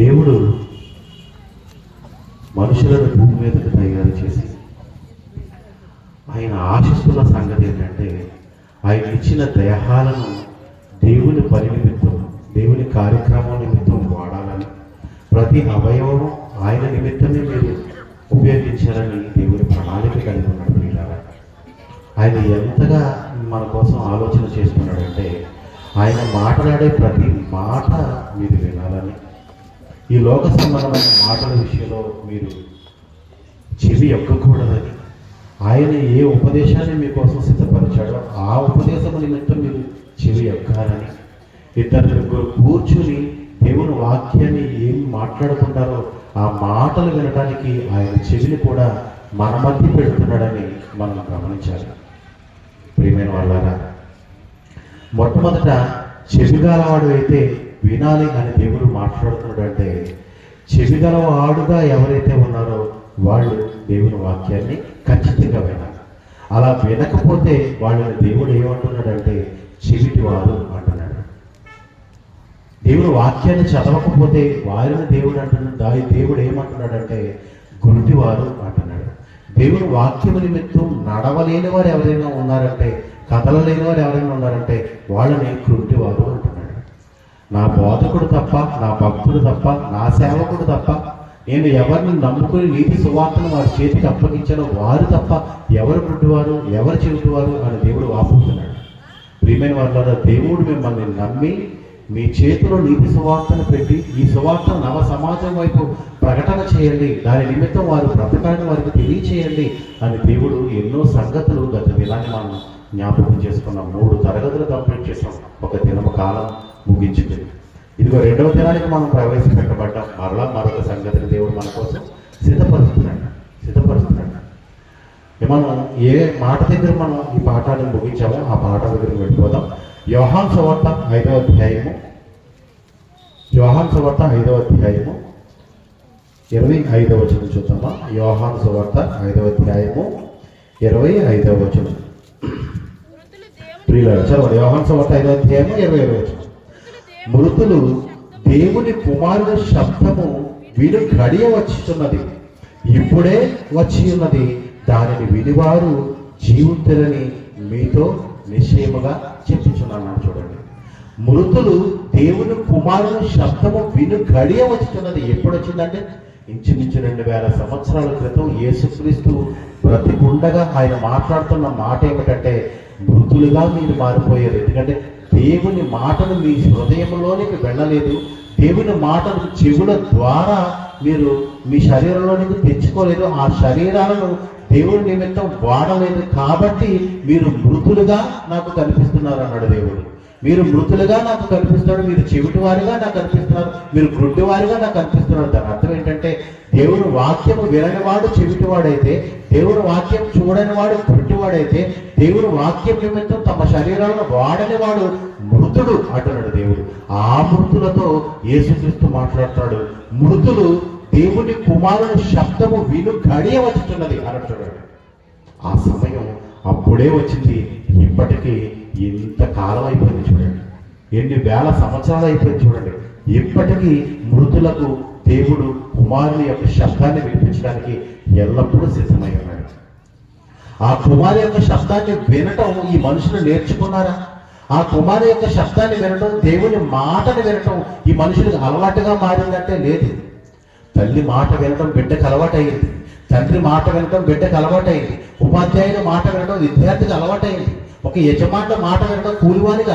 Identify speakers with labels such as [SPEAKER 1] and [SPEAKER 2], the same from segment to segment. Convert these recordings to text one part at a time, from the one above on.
[SPEAKER 1] దేవుడు మనుషులను భూమి మీదకు తయారు చేసి ఆయన ఆశిస్తున్న సంగతి ఏంటంటే ఆయన ఇచ్చిన దేహాలను దేవుని పని నిమిత్తం, దేవుని కార్యక్రమం నిమిత్తం వాడాలని, ప్రతి అవయవం ఆయన నిమిత్తమే మీరు ఉపయోగించాలని దేవుని ప్రణాళిక కలిగి ఉన్నాడు. ఆయన ఎంతగా మన కోసం ఆలోచన చేస్తున్నాడంటే ఆయన మాట్లాడే ప్రతి మాట మీరు వినాలని, ఈ లోక సంబంధమైన మాటల విషయంలో మీరు చెవి ఎక్కకూడదని, ఆయన ఏ ఉపదేశాన్ని మీకోసం సిద్ధపరిచాడో ఆ ఉపదేశం నిమిత్తం మీరు చెవి ఎక్కాలని, ఇద్దరు కూర్చుని దేవుని వాక్యాన్ని ఏం మాట్లాడుకుంటారో ఆ మాటలు వినడానికి ఆయన చెవిని కూడా మన మధ్య పెడుతున్నాడని మనం గమనించాలి. ప్రియమైన వాళ్ళారా, మొట్టమొదట చెవిగలవాడు అయితే వినాలి అని దేవుడు మాట్లాడుతున్నాడంటే, చెవిగలవాడుగా ఎవరైతే ఉన్నారో వాళ్ళు దేవుని వాక్యాన్ని ఖచ్చితంగా వినాలి. అలా వినకపోతే వాళ్ళని దేవుడు ఏమంటున్నాడంటే చెవిటి వారు అంటున్నాడు. దేవుడు వాక్యాన్ని చదవకపోతే వారిని దేవుడు అంటున్నాడు. దేవుడు ఏమంటున్నాడంటే గురుటివారు అంటున్నాడు. దేవుని వాక్యము నిమిత్తం నడవలేని వారు ఎవరైనా ఉన్నారంటే, కదలలేని వారు ఎవరైనా ఉన్నారంటే వాళ్ళని గురుటివారు అంటున్నాడు. నా బోధకుడు తప్ప, నా భక్తుడు తప్ప, నా సేవకుడు తప్ప, నేను ఎవరిని నమ్ముకుని నీతి సువార్తను వారి చేతికి అప్పగించానో వారు తప్ప ఎవరు గుడ్డివారు, ఎవరు చెవిటివారు అని దేవుడు వాపోతున్నాడు. ప్రియమైన వాళ్ళ దేవుడు మిమ్మల్ని నమ్మి మీ చేతిలో నీతి సువార్తను పెట్టి ఈ సువార్తను నవ సమాజం వైపు ప్రకటన చేయండి, దాని నిమిత్తం వారు బ్రతకాలని వారికి తెలియచేయండి అని దేవుడు ఎన్నో సంగతులు గత దినాన్ని మనం జ్ఞాపకం చేసుకున్నాం. 3 తరగతులు కంప్లీట్ చేసాం, ఒక దినము కాలం ముగించింది. ఇదిగో 2వ దినానికి మనం ప్రవేశపెట్టబడ్డాం. మరొక సంగతిని దేవుడు మన కోసం సిద్ధపరుస్తున్నాడు. మనం ఏ మాట దగ్గర మనం ఈ పాఠాన్ని ముగించామో ఆ పాఠ దగ్గరికి వెళ్ళిపోదాం. యోహాను సువార్త 5వ అధ్యాయము 25వ వచనం చూద్దామా. యోహాను సువార్త 5వ అధ్యాయము 25వ వచనం. ప్రియులారా చదవండి. యోహాను సువార్త 5వ అధ్యాయము 25వ వచనం. మృతులు దేవుని కుమారుని శబ్దము విను గడియ వచ్చుతున్నది, ఇప్పుడే వచ్చి ఉన్నది, దానిని వినివారు జీవితులని మీతో నిశ్చయముగా చెప్పుచున్నాను. చూడండి, మృతులు దేవుని కుమారుని శబ్దము విను గడియ వచ్చుతున్నది. ఎప్పుడు వచ్చిందంటే ఇంచుమించు 2000 సంవత్సరాల క్రితం యేసుక్రీస్తు బ్రతికుండగా ఆయన మాట్లాడుతున్న మాట ఏమిటంటే మృతులుగా మీరు మారిపోయారు. ఎందుకంటే దేవుని మాటలు మీ హృదయంలోనికి వెళ్ళలేదు, దేవుని మాటలు చెవుల ద్వారా మీరు మీ శరీరంలోనికి తెచ్చుకోలేదు, ఆ శరీరాలను దేవుడి నిమిత్తం వాడలేదు. కాబట్టి మీరు మృతులుగా నాకు కనిపిస్తున్నారు అన్నాడు దేవుడు. మీరు మృతులుగా నాకు కనిపిస్తున్నాడు, మీరు చెవిటి వారిగా నాకు కనిపిస్తున్నారు, మీరు గుడ్డి వారిగా నాకు కనిపిస్తున్నారు. దాని అర్థం ఏంటంటే దేవుని వాక్యము విననివాడు చెవిటివాడైతే, దేవుని వాక్యం చూడని వాడు గుడ్డివాడైతే, దేవుని వాక్యం నిమిత్తం తమ శరీరాలను వాడని వాడు మృతుడు అంటున్నాడు దేవుడు. ఆ మృతులతో యేసుక్రీస్తు మాట్లాడుతాడు. మృతులు దేవుని కుమారుని శబ్దము విను గడియ వచ్చుతున్నది అన్నట్టు చూడండి. ఆ సమయం అప్పుడే వచ్చింది. ఇప్పటికీ ఎంత కాలం అయిపోయింది చూడండి, ఎన్ని వేల సంవత్సరాలు అయిపోయింది చూడండి. ఇప్పటికీ మృతులకు దేవుడు కుమారుని యొక్క శబ్దాన్ని వినిపించడానికి ఎల్లప్పుడూ సిద్ధమై ఉన్నాడు. ఆ కుమారు యొక్క శబ్దాన్ని వినటం ఈ మనుషులు నేర్చుకున్నారా? ఆ కుమారు యొక్క శబ్దాన్ని వినటం, దేవుని మాటను వినటం ఈ మనుషులకు అలవాటుగా మారిందంటే లేదు. తల్లి మాట వినటం బిడ్డకు అలవాటైంది, తండ్రి మాట వినటం బిడ్డకు అలవాటైంది, ఉపాధ్యాయుని మాట వినటం విద్యార్థికి అలవాటైంది, ఒక యజమానుల మాట వినడం కూలివానికి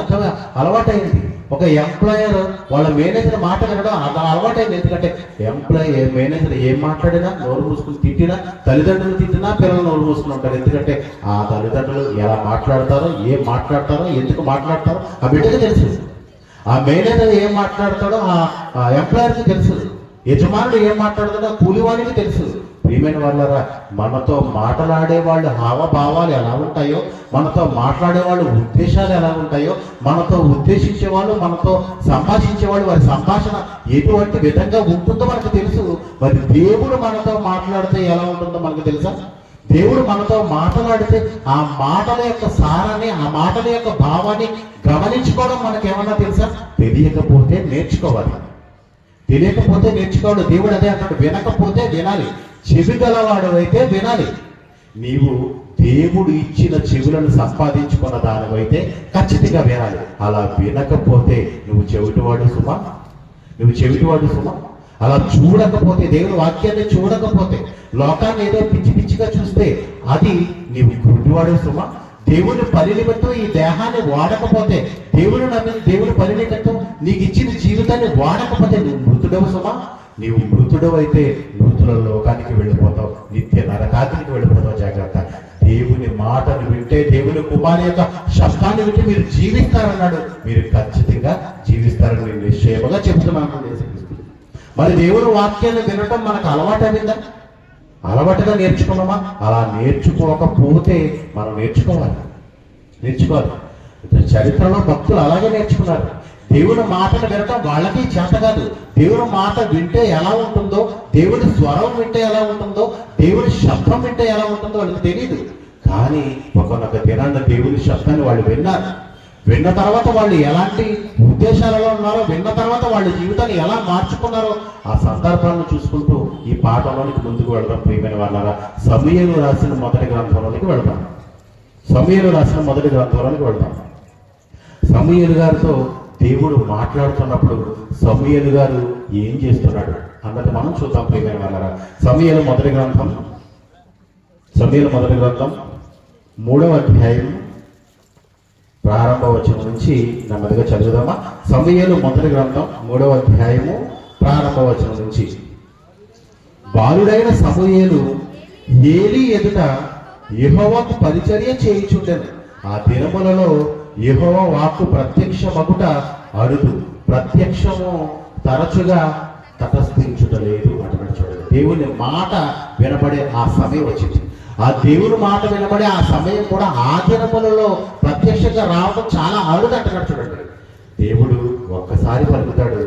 [SPEAKER 1] అలవాటైంది, ఒక ఎంప్లాయర్ వాళ్ళ మేనేజర్ మాట వినడం అలవాటైంది. ఎందుకంటే మేనేజర్ ఏం మాట్లాడినా నోరు మూసుకుని తిట్టినా, తల్లిదండ్రులు తిట్టినా పిల్లలు నోరు మూసుకుని ఉంటారు. ఎందుకంటే ఆ తల్లిదండ్రులు ఎలా మాట్లాడతారో, ఏం మాట్లాడతారో, ఎందుకు మాట్లాడతారో ఆ బిడ్డకి తెలుసు. ఆ మేనేజర్ ఏం మాట్లాడతాడో ఆ ఎంప్లాయర్కి తెలుసు. యజమానుడు ఏం మాట్లాడతాడో కూలివానికి తెలుసు. ప్రియమైన వాళ్ళారా, మనతో మాట్లాడే వాళ్ళు హావభావాలు ఎలా ఉంటాయో, మనతో మాట్లాడే వాళ్ళు ఉద్దేశాలు ఎలా ఉంటాయో, మనతో ఉద్దేశించే వాళ్ళు, మనతో సంభాషించే వాళ్ళు వారి సంభాషణ ఎటువంటి విధంగా ఉంటుందో మనకు తెలుసు. మరి దేవుడు మనతో మాట్లాడితే ఎలా ఉంటుందో మనకు తెలుసా? దేవుడు మనతో మాట్లాడితే ఆ మాటల యొక్క సారాన్ని, ఆ మాటల యొక్క భావాన్ని గమనించుకోవడం మనకేమన్నా తెలుసా? తెలియకపోతే నేర్చుకోవాలి. తెలియకపోతే నేర్చుకోవాలి. దేవుడు అదే అంటాడు, వినకపోతే వినాలి. చెవి గలవాడు అయితే వినాలి. నీవు దేవుడు ఇచ్చిన చెవులను సంపాదించుకున్న దానివైతే ఖచ్చితంగా వినాలి. అలా వినకపోతే నువ్వు చెవిటివాడు సుమా, నువ్వు చెవిటివాడు సుమా. అలా చూడకపోతే, దేవుని వాక్యాన్ని చూడకపోతే, లోకాన్ని ఏదో పిచ్చి పిచ్చిగా చూస్తే అది నీవు గుడ్డివాడు సుమా. దేవుని పని నిమిత్తం ఈ దేహాన్ని వాడకపోతే, దేవుని నమ్మిన దేవుని పని నిమిత్తం నీకు ఇచ్చిన జీవితాన్ని వాడకపోతే నువ్వు మృతుడవు సుమా. నీవు మృతుడవు అయితే మృతుల లోకానికి వెళ్ళిపోతావు, నిత్య నరకానికి వెళ్ళిపోతావు. జాగ్రత్త. దేవుని మాటను వింటే, దేవుని కుమారి యొక్క శబ్దాన్ని వింటే మీరు జీవిస్తారన్నాడు. మీరు ఖచ్చితంగా జీవిస్తారని నేను నిశ్చయముగా చెబుతున్నాను. మరి దేవుని వాక్యాన్ని వినటం మనకు అలవాటైందా? అలవాటుగా నేర్చుకున్నామా? అలా నేర్చుకోకపోతే మనం నేర్చుకోవాలి. చరిత్రలో భక్తులు అలాగే నేర్చుకున్నారు. దేవుని మాటను వినటం వాళ్ళకి చేత కాదు. దేవుని మాట వింటే ఎలా ఉంటుందో, దేవుని స్వరం వింటే ఎలా ఉంటుందో, దేవుని శబ్దం వింటే ఎలా ఉంటుందో వాళ్ళకి తెలియదు. కానీ ఒకనొక దినాన్న దేవుని శబ్దాన్ని వాళ్ళు విన్నారు. విన్న తర్వాత వాళ్ళు ఎలాంటి ఉద్దేశాలలో ఉన్నారో, విన్న తర్వాత వాళ్ళ జీవితాన్ని ఎలా మార్చుకున్నారో ఆ సందర్భాలను చూసుకుంటూ ఈ పాఠంలోనికి ముందుకు వెళ్దాం. ప్రియమైన వాళ్ళారా, సమూయేలు రాసిన మొదటి గ్రంథంలోనికి వెళ్దాం. సమూయేలు రాసిన మొదటి గ్రంథంలోనికి వెళ్దాం. సమూయేలు గారితో దేవుడు మాట్లాడుతున్నప్పుడు సమూయేలు గారు ఏం చేస్తున్నాడు అన్నది మనం చూద్దాం. ప్రియమైన వాళ్ళారా, సమూయేలు మొదటి గ్రంథం 3వ అధ్యాయం ప్రారంభ వచనం నుంచి నెమ్మదిగా చదువుదామా. సమూయేలు మొదటి గ్రంథం 3వ అధ్యాయము ప్రారంభ వచనం నుంచి. బాలుడైన సమూయేలు ఏలీ ఎదుట యెహోవాకు పరిచర్య చేయుచుండెను. ఆ దినములలో యెహోవా వాక్కు ప్రత్యక్షమగుట అరుదు, ప్రత్యక్షము తరచుగా తటస్థించుటలేదు అంటున్నాడు. చూడండి, దేవుని మాట వినబడే ఆ సమయం వచ్చింది. ఆ దేవుని మాట వినబడే ఆ సమయం కూడా ఆ దినములలో ప్రత్యక్షంగా రావడం చాలా అరుదు అంటున్నాడు. చూడండి, దేవుడు ఒక్కసారి పలుకుతాడు,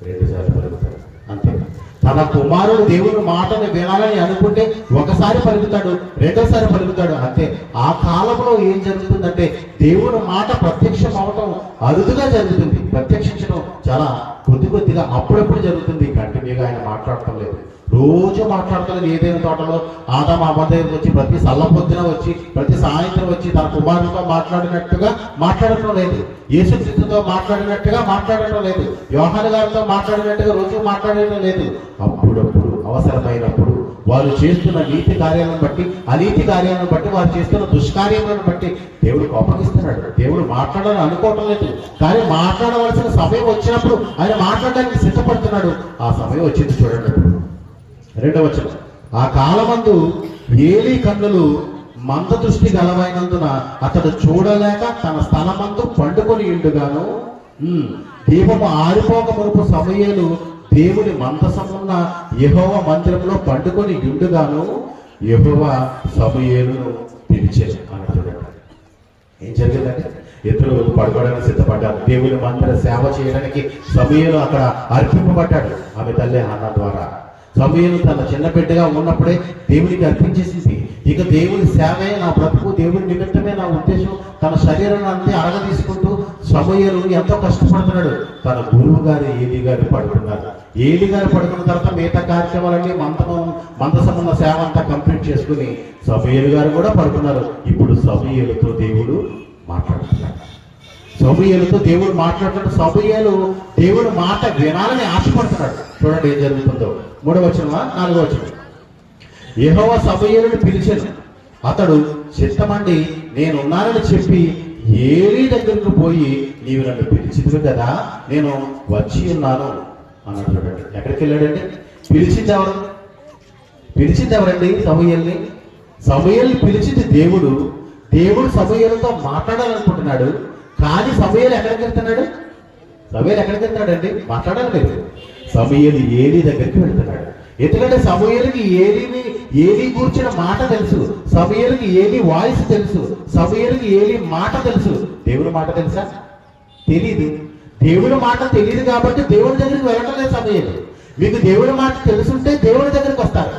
[SPEAKER 1] 2 సార్లు పలుకుతాడు, అంతే. తన కుమారుడు దేవుని మాటను వినాలని అనుకుంటే ఒకసారి పలుకుతాడు, 2వసారి పలుకుతాడు, అంతే. ఆ కాలంలో ఏం జరుగుతుందంటే దేవుని మాట ప్రత్యక్షం అవటం అరుదుగా జరుగుతుంది. ప్రత్యక్షించడం చాలా కొద్దిగా అప్పుడప్పుడు జరుగుతుంది. కంటిన్యూగా ఆయన మాట్లాడటం లేదు. రోజు మాట్లాడుతున్నది. ఏదైనా తోటలో ఆదాము అవ్వ దగ్గరికి వచ్చి ప్రతి సల్లపొద్దున వచ్చి, ప్రతి సాయంత్రం వచ్చి తన కుమారుడితో మాట్లాడినట్టుగా మాట్లాడటం లేదు. యేసుక్రీస్తుతో మాట్లాడినట్టుగా మాట్లాడటం లేదు. యోహాను గారితో మాట్లాడినట్టుగా రోజు మాట్లాడటం లేదు. అప్పుడప్పుడు అవసరమైనప్పుడు వారు చేస్తున్న నీతి కార్యాలను బట్టి, అనీతి కార్యాలను బట్టి, వారు చేస్తున్న దుష్కార్యాలను బట్టి దేవుడు కోపగిస్తున్నాడు. దేవుడు మాట్లాడాలని అనుకోవటం లేదు, కానీ మాట్లాడవలసిన సమయం వచ్చినప్పుడు ఆయన మాట్లాడడానికి సిద్ధపడుతున్నాడు. ఆ సమయం వచ్చింది. చూడండి 2వ వచనం. ఆ కాలమందు ఏలీ కన్నులు మంద దృష్టి గలవైనందున అతడు చూడలేక తన స్థలమందు పండుకొని ఇండుగాను, దీపము ఆరిపోక మునుపు సమూయేలు దేవుని మందసమున్న యెహోవా మందిరంలో పండుకొని ఇండుగాను యెహోవా సమూయేలును పిలిచెను అన్నాడు. ఏం జరిగిందంటే ఇద్దరు పడుకోవడానికి సిద్ధపడ్డారు. దేవుని మందిర సేవ చేయడానికి సమూయేలు అక్కడ అర్పింపబడ్డాడు ఆమె తల్లి హన్నా ద్వారా. సమూయేలు తన చిన్న బిడ్డగా ఉన్నప్పుడే దేవునికి అర్పించేసింది. ఇక దేవుని సేవే నా బ్రతుకు, దేవుని నిమిత్తమే నా ఉద్దేశం. తన శరీరాన్ని అంతే అరగ తీసుకుంటూ సమూయేలు ఎంతో కష్టపడుతున్నాడు. తన గురువు గారు ఏలీ గారు పడుకున్నారు. ఏలీ గారు పడుకున్న తర్వాత మిగతా కార్యక్రమాలన్నీ మందసమున్న సేవ అంతా కంప్లీట్ చేసుకుని సమూయేలు గారు కూడా పడుకున్నారు. ఇప్పుడు సమూయేలుతో దేవుడు మాట్లాడుతున్నాడు. సమూయేలుతో దేవుడు మాట్లాడుతున్నాడు. సమూయేలు దేవుడు మాట వినాలని ఆశపడుతున్నాడు. చూడండి ఏం జరుగుతుందో. 3వ వచనమా 4వ వచనం. యెహోవా సమూయేలును పిలిచెను. అతడు చిత్తమండి నేనున్నానని చెప్పి ఏలీ దగ్గరకు పోయి, నీవు నన్ను పిలిచిదివి కదా, నేను వచ్చి ఉన్నాను అన్నాడు. చూడండి ఎక్కడికి వెళ్ళాడండి? పిలిచింది ఎవరండి? సమూయేలుని. సమూయేలుని పిలిచింది దేవుడు. దేవుడు సమూయేలుతో మాట్లాడాలనుకుంటున్నాడు. కానీ సమూయేలు ఎక్కడికి వెళ్తున్నాడు? అండి మాట్లాడాలి లేదు. సమూయేలు ఏలీ దగ్గరికి వెళ్తున్నాడు. ఎందుకంటే సమూయేలుకి ఏలీ కూర్చున్న మాట తెలుసు, సమూయేలుకి ఏలీ వాయిస్ తెలుసు, సమూయేలుకి ఏలీ మాట తెలుసు. దేవుని మాట తెలుసా? తెలీదు. దేవుని మాట తెలియదు కాబట్టి దేవుని దగ్గరికి వెళ్ళటం లేదు సమూయేలు. మీకు దేవుని మాట తెలుసుంటే దేవుని దగ్గరికి వస్తారు.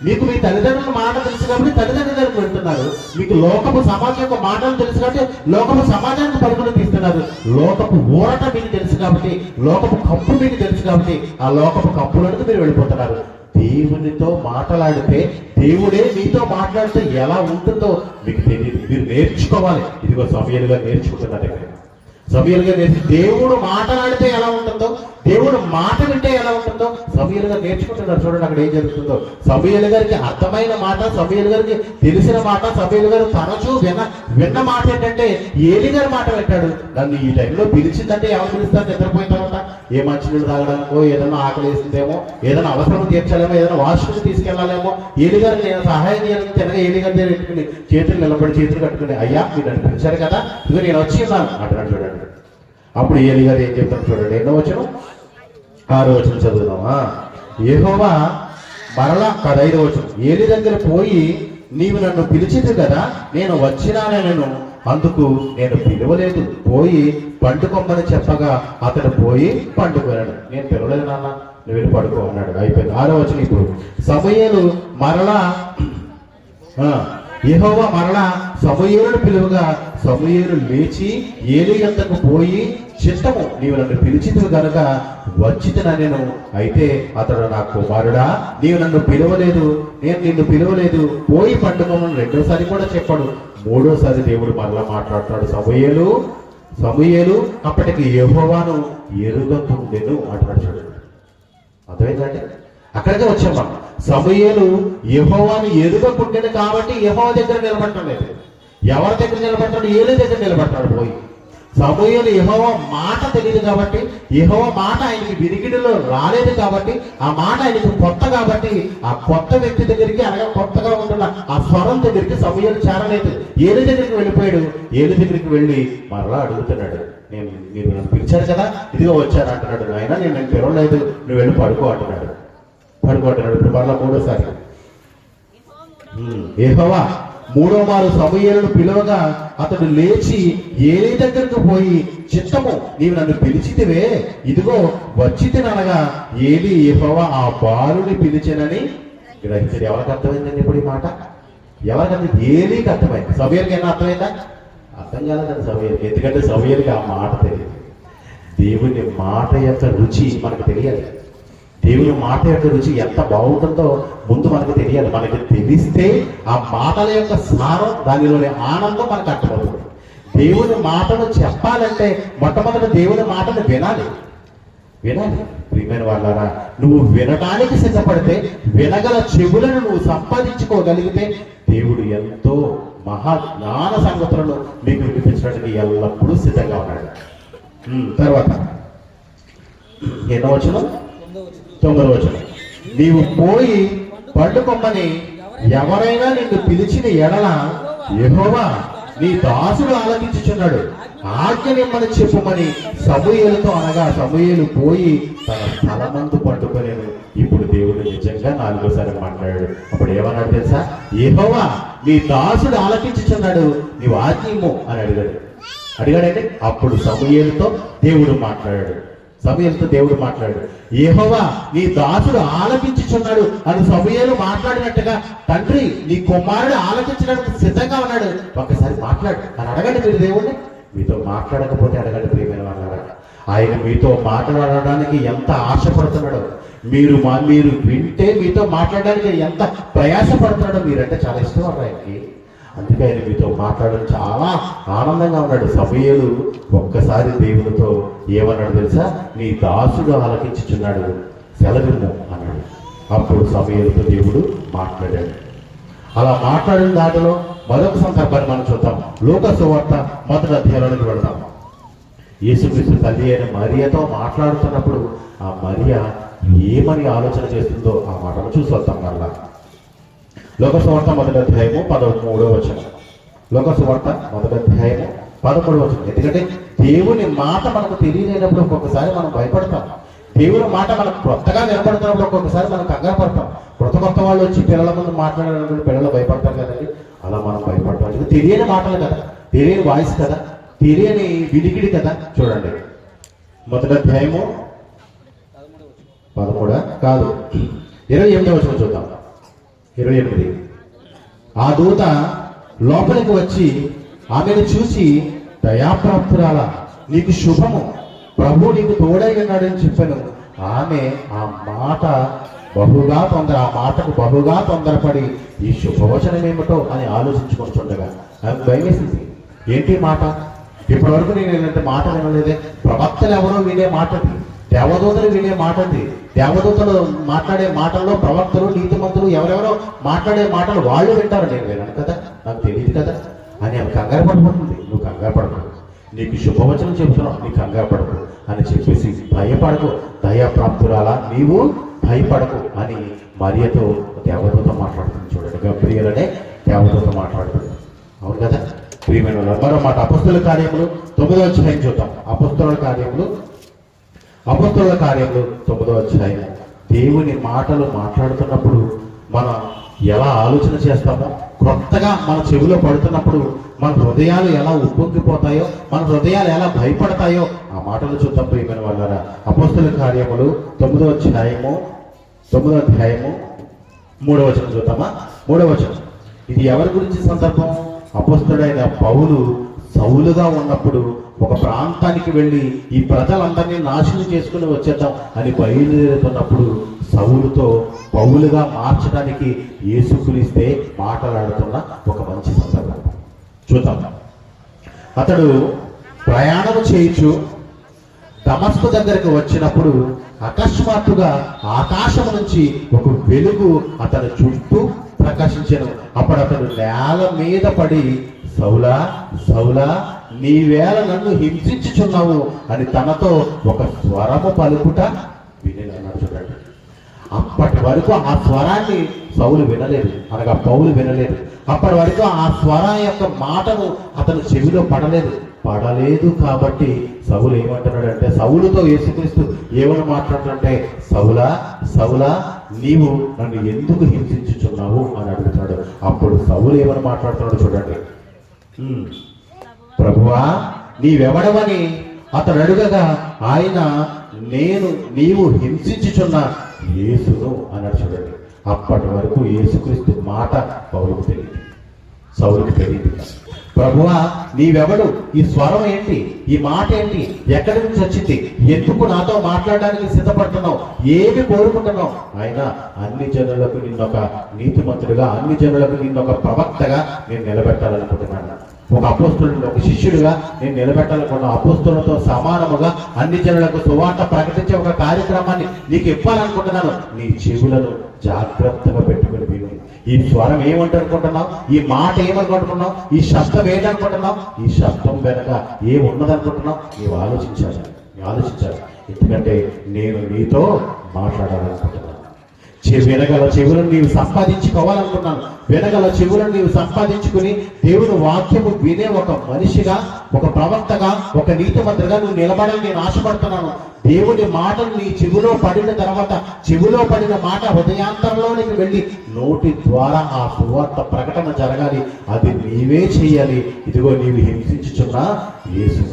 [SPEAKER 1] మీకు మీ తల్లిదండ్రుల మాట తెలుసు కాబట్టి తల్లిదండ్రుల దగ్గరికి వెళ్తున్నారు. మీకు లోకపు సమాజం యొక్క మాటలు తెలుసు కాబట్టి లోకపు సమాజానికి పరుగులు తీస్తున్నారు. లోకపు ఊరట మీకు తెలుసు కాబట్టి, లోకపు కప్పు మీకు తెలుసు కాబట్టి ఆ లోకపు కప్పులకు మీరు వెళ్ళిపోతున్నారు. దేవునితో మాట్లాడితే, దేవుడే మీతో మాట్లాడితే ఎలా ఉంటుందో మీకు తెలియదు. మీరు నేర్చుకోవాలి. ఇదిగో సమూయేలుగా నేర్చుకుంటున్నారు. ఇక్కడ సమూయేలుగా నేర్చు, దేవుడు మాట్లాడితే ఎలా ఉంటుందో, దేవుడు మాట వింటే ఎలా ఉంటుందో సమూయేలుగా నేర్చుకుంటున్నారు. చూడండి అక్కడ ఏం జరుగుతుందో. సమూయేలు గారికి అర్థమైన మాట, సమూయేలు గారికి తెలిసిన మాట, సమూయేలు గారు తరచూ విన్న మాట ఏంటంటే ఏలీ గారి మాట పెట్టాడు. నన్ను ఈ టైంలో పిలిచిందంటే ఎవరు పిలుస్తారు? నిద్రపోయిన తర్వాత ఏ మంచినీళ్ళు తాగడానికో, ఏదైనా ఆకలి వేసిందేమో, ఏదైనా అవసరం తీర్చాలేమో, ఏదైనా వాష్రూమ్ తీసుకెళ్లాలేమో, ఏలీ గారు నేను సహాయం చేయాలని తినగా ఏలీ గారి దగ్గర పెట్టుకుని చేతులు నిలబడి చేతులు కట్టుకుని, అయ్యా మీరు నన్ను పిలిచారు కదా, ఇదిగో నేను వచ్చి ఉన్నాను అంటున్నాడు. చూడండి అప్పుడు ఏలీ గారు ఏం చెప్తాను చూడండి. ఎన్నో వచనం? 6వ వచనం చదువుదామా. యెహోవా మరలా 5వ వచనం, ఏలీ దగ్గర పోయి నీవు నన్ను పిలిచితే కదా నేను వచ్చినానెను, అందుకు నేను పిలవలేదు, పోయి పండుకొమ్మని చెప్పగా అతడు పోయి పండుకోనాడు. నేను పిలవలేదు నాన్న, నువ్వు వెళ్ళి పడుకో అన్నాడు. అయిపోయింది. 6వ వచనం. ఇప్పుడు సమూయేలు మరలా యెహోవా మరలా సమూయేలును పిలువగా సమూయేలు లేచి ఏలీ యొద్దకు పోయి, చిత్తము నీవు నన్ను పిలిచితివి గనుక వచ్చితినెను. అయితే అతడు, నా కుమారుడా నీవు నన్ను పిలవలేదు, నేను నిన్ను పిలవలేదు, పోయి పండుకోమని 2వసారి కూడా చెప్పాడు. 3వసారి దేవుడు మరలా మాట్లాడుతున్నాడు. సమూయేలు అప్పటికి యెహోవాను ఎరుగకుండెను అంటున్నాడు. చూడండి అర్థమైందంటే అక్కడికే వచ్చాం మనం. సమూయేలు యెహోవాను ఎరుగకుండెను కాబట్టి యెహోవా దగ్గర నిలబడలేదు. ఎవరి దగ్గర నిలబడతాడు? ఏలీ దగ్గర నిలబడతాడు. పోయి సమూయేలు యెహోవా మాట తెలియదు కాబట్టి, యెహోవా మాట ఆయనకి వినికిడిలో రాలేదు కాబట్టి, ఆ మాట ఆయనకు కొత్త కాబట్టి ఆ కొత్త వ్యక్తి దగ్గరికి, అనగా కొత్తగా ఉంటున్న ఆ స్వరం దగ్గరికి సమూయేలు చేరలేదు. ఏలీ దగ్గరికి వెళ్ళిపోయాడు. ఏలీ దగ్గరికి వెళ్ళి మరలా అడుగుతున్నాడు, మీరు నన్ను పిలిచారు కదా, ఇదిగో వచ్చారు అంటున్నాడు. ఆయన నేను పిలవలేదు, నువ్వు వెళ్ళి పడుకో అంటున్నాడు. ఇప్పుడు మరలా 3వసారి యెహోవా 3వ మారు సమూయేలును పిలువగా అతడు లేచి ఏలీ దగ్గరకు పోయి, చిత్తము నీవు నన్ను పిలిచితివే, ఇదిగో వచ్చితిననగా ఏలీ యెహోవా ఆ బాలుని పిలిచెనని గ్రహించాడు. ఎవరికి అర్థమైందండి ఇప్పుడు ఈ మాట? ఎవరికర్థం? ఏలీకి అర్థమైంది. సమూయేలుకి ఏమైనా అర్థమైందా? అర్థం కాలేదండి సమూయేలుకి. ఎందుకంటే సమూయేలుకి ఆ మాట తెలియదు. దేవుని మాట యొక్క రుచి మనకు తెలియాలి. దేవుని మాట యొక్క రుచి ఎంత బాగుంటుందో ముందు మనకు తెలియాలి. మనకి తెలిస్తే ఆ మాటల యొక్క సారం, దానిలోని ఆనందం మనకు అర్థమవుతుంది. దేవుని మాటను చెప్పాలంటే మొట్టమొదటి దేవుని మాటను వినాలి. ప్రియమైన వాళ్ళారా, నువ్వు వినడానికి సిద్ధపడితే, వినగల చెవులను నువ్వు సంపాదించుకోగలిగితే దేవుడు ఎంతో మహా జ్ఞాన సంగతులను మీకు వినిపించడానికి ఎల్లప్పుడూ సిద్ధంగా ఉన్నాడు. తర్వాత ఎన్నో వచనం? 9వ వచనం. నీవు పోయి పండుకొమ్మని ఎవరైనా నిన్ను పిలిచిన ఎడల యెహోవా నీ దాసుడు ఆలకించుచున్నాడు, ఆజ్ఞనిమ్మని చెప్పుమని సమూయేలుతో అనగా సమూయేలు పోయి తన స్థలమందు పండుకొనేను. ఇప్పుడు దేవుడు నిజంగా 4వసారి మాట్లాడాడు. అప్పుడు ఏమన్నాడు తెలుసా? యెహోవా నీ దాసుడు ఆలకించుచున్నాడు, నీవు ఆజ్ఞిమ్ము అని అడిగాడంటే అప్పుడు సమూయేలుతో దేవుడు మాట్లాడాడు. యెహోవా నీ దాసుడు ఆలకించుచున్నాడు అని సమూయేలు మాట్లాడినట్టుగా తండ్రి నీ కుమారుడు ఆలకించడానికి సిద్ధంగా ఉన్నాడు, ఒక్కసారి మాట్లాడు అని అడగండి. మీరు దేవుణ్ణి మీతో మాట్లాడకపోతే అడగండి. ప్రియమైన వాళ్ళారా, ఆయన మీతో మాట్లాడడానికి ఎంత ఆశపడుతున్నాడో, మీరు వింటే మీతో మాట్లాడడానికి ఎంత ప్రయాసపడుతున్నాడో మీరంటే చాలా ఇష్టం ఆయనకి. అందుకే ఆయన మీతో మాట్లాడడం చాలా ఆనందంగా ఉన్నాడు. సమూయేలు ఒక్కసారి దేవునితో ఏమన్నాడు తెలుసా? నీ దాసుడు ఆలకించుచున్నాడు, సెలవిమ్ము అన్నాడు. అప్పుడు సమూయేలుతో దేవుడు మాట్లాడాడు. అలా మాట్లాడిన దాంట్లో మరొక సందర్భాన్ని మనం చూద్దాం. లూకా సువార్త 1వ అధ్యాయంలోకి వెళ్దాం. యేసుక్రీస్తు తల్లి అయిన మరియతో మాట్లాడుతున్నప్పుడు ఆ మరియ ఏమని ఆలోచన చేస్తుందో ఆ మాటను చూసొద్దాం. మరలా లూకా సువార్త 1వ అధ్యాయము 13వ వచనం. లూకా సువార్త 1వ అధ్యాయము 13వ వచనం. ఎందుకంటే దేవుని మాట మనకు తెలియలేనప్పుడు ఒక్కొక్కసారి మనం భయపడతాం. దేవుని మాట మనకు కొత్తగా వినపడుతున్నప్పుడు ఒక్కొక్కసారి మనం కంగారు పడతాం. కొత్త వాళ్ళు వచ్చి పిల్లల ముందు మాట్లాడాలంటే పిల్లలు భయపడతారు కదండి. అలా మనం భయపడతాం. ఇది తెలియని మాటలు కదా, తెలియని వాయిస్ కదా, తెలియని వినికిడి కదా. చూడండి 1వ అధ్యాయము 13 కాదు 28వ వచనం చూద్దాం. 28. ఆ దూత లోపలికి వచ్చి ఆమెను చూసి, దయాప్రాప్తురాల, నీకు శుభము, ప్రభు నీకు తోడై ఉన్నాడని చెప్పాను. ఆమె ఆ మాటకు బహుగా తొందరపడి ఈ శుభవచనం ఏమిటో అని ఆలోచించుకుంటుండగా ఆమె భయమేసింది. ఏంటి మాట? ఇప్పటి వరకు నేను ఇలాంటి మాట వినలేదే. ప్రవక్తలు ఎవరో వినే మాటది, దేవదూతలు వినే మాటది. దేవదూతలు మాట్లాడే మాటల్లో ప్రవక్తలు, నీతిమంతులు ఎవరెవరో మాట్లాడే మాటలు వాళ్ళు వింటారు, నేను విన్నాను కదా, నాకు తెలియదు కదా అని ఆమె కంగారు పడిపోతుంది. నువ్వు కంగారు పడకు, నీకు శుభవచనం చెబుతున్నావు, నీకు కంగారు పడకు అని చెప్పేసి, భయపడకు దయాప్రాప్తురాలా, నీవు భయపడకు అని మరియతో దేవదూత మాట్లాడుతుంది. చూడండి, గబ్రియల్ అనే దేవదూత మాట్లాడుతుంది. అవును కదా ప్రియమైన వాళ్ళు. మరో మాట, అపొస్తలుల కార్యములు 9వ అధ్యాయం చూద్దాం. అపొస్తలుల కార్యములు 9వ అధ్యాయం. దేవుని మాటలు మాట్లాడుతున్నప్పుడు మనం ఎలా ఆలోచన చేస్తామో, క్రొత్తగా మన చెవిలో పడుతున్నప్పుడు మన హృదయాలు ఎలా ఉప్పొంగిపోతాయో, మన హృదయాలు ఎలా భయపడతాయో ఆ మాటలు చూద్దాం ప్రియమైన వాళ్ళారా. అపొస్తలుల కార్యములు 9వ అధ్యాయము 3వ వచనం చూద్దామా. 3వ వచనం. ఇది ఎవరి గురించి సందర్భం? అపొస్తలుడైన పౌలు సౌలుగా ఉన్నప్పుడు ఒక ప్రాంతానికి వెళ్ళి ఈ ప్రజలందరినీ నాశనం చేసుకుని వచ్చేద్దాం అని బయలుదేరుతున్నప్పుడు సౌలుతో పౌలుగా మార్చడానికి యేసుక్రీస్తే మాట్లాడుతున్న ఒక మంచి సందర్భం చూద్దాం. అతడు ప్రయాణం చేయించు దమస్కు దగ్గరకు వచ్చినప్పుడు అకస్మాత్తుగా ఆకాశం నుంచి ఒక వెలుగు అతని చుట్టూ ప్రకాశించెను. అప్పుడు అతడు నేల మీద పడి, సౌలా సౌలా, నీవేళ నన్ను హింసించుచున్నావు అని తనతో ఒక స్వరము పలుకుట వినన్నాడు. చూడండి, అప్పటి వరకు ఆ స్వరాన్ని సౌలు వినలేదు, అనగా పౌలు వినలేదు. అప్పటి వరకు ఆ స్వరం యొక్క మాటను అతను చెవిలో పడలేదు కాబట్టి సౌలు ఏమంటున్నాడంటే, సౌలుతో యేసుక్రీస్తు ఏమని మాట్లాడుతుంటే, సౌలా సౌలా, నీవు నన్ను ఎందుకు హింసించుచున్నావు అని అడుగుతున్నాడు. అప్పుడు సౌలు ఏమని మాట్లాడుతున్నాడు చూడండి. ప్రభువా, నీవెవడవని అతడు అడుగగా ఆయన, నీవు హింసించుచున్న యేసును అన్నాడు. చూడండి, అప్పటి వరకు యేసుక్రీస్తు మాట పౌలుకు తెలియదు, సౌలుకు తెలియదు. ప్రభువా, నీవెవడు? ఈ స్వరం ఏంటి? ఈ మాట ఏంటి? ఎక్కడి నుంచి వచ్చింది? ఎందుకు నాతో మాట్లాడడానికి సిద్ధపడుతున్నావు? ఏమి కోరుకుంటున్నావు? ఆయన అన్ని జనులకు నిన్నొక నీతిమంతుడిగా, అన్ని జనులకు నిన్నొక ప్రవక్తగా నేను నిలబెట్టాలనుకుంటున్నాను. ఒక అపోస్తులుడు, ఒక శిష్యుడిగా నేను నిలబెట్టాలనుకున్న, అపోస్తులతో సమానముగా అన్ని జనులకు సువార్త ప్రకటించే ఒక కార్యక్రమాన్ని నీకు ఇవ్వాలనుకుంటున్నాను. నీ చెవులను జాగ్రత్తగా పెట్టుకుని విను. ఈ స్వరం ఏమంటనుకుంటున్నావు? ఈ మాట ఏమనుకుంటున్నావు? ఈ శబ్దం ఏంటనుకుంటున్నావు? ఈ శబ్దం వెనక ఏమున్నదనుకుంటున్నావు? నీవు ఆలోచించాలి. ఎందుకంటే నేను నీతో మాట్లాడాలనుకుంటున్నాను. వినగల చెవులను నీవు సంపాదించుకోవాలనుకున్నాను. వినగల చెవులను నీవు సంపాదించుకుని దేవుని వాక్యము వినే ఒక మనిషిగా, ఒక ప్రవక్తగా, ఒక నీతిమంతుడిగా నువ్వు నిలబడాలని నేను ఆశపడుతున్నాను. దేవుని మాటలు నీ చెవిలో పడిన తర్వాత, చెవిలో పడిన మాట హృదయాంతరంలోనికి వెళ్ళి నోటి ద్వారా ఆ సువార్త ప్రకటన జరగాలి. అది నీవే చెయ్యాలి. ఇదిగో నీవు హింసించుచున్న యేసు,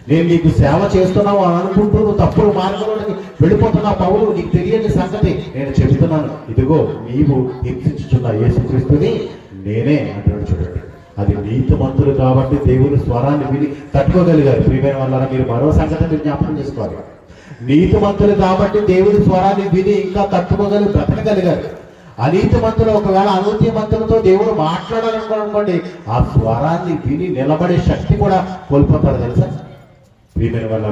[SPEAKER 1] నేను నీకు సేవ చేస్తున్నావు అని అనుకుంటూ నువ్వు తప్పుడు మార్గంలోకి వెళ్ళిపోతున్నావు. పౌలు, నీకు తెలియని సంగతి నేను చెబుతున్నాను. ఇదిగో నీవు హింసించుచున్న యేసుక్రీస్తుని నేనే అంటున్నాడు. చూడండి, అది నీతిమంతులు కాబట్టి దేవుని స్వరాన్ని విని తట్టుకోగలిగారు. ప్రియమైన వాళ్ళ మీరు మరో సంగతి మీరు జ్ఞాపకం చేసుకోవాలి. నీతిమంతులు కాబట్టి దేవుని స్వరాన్ని విని ఇంకా బ్రతకగలిగారు. అనీతిమంతులు ఒకవేళ అనూత్యమంతులతో దేవుడు మాట్లాడాలనుకోండి, ఆ స్వరాన్ని విని నిలబడే శక్తి కూడా కోల్పోతారు. తెలుసా ప్రియమైన వల్ల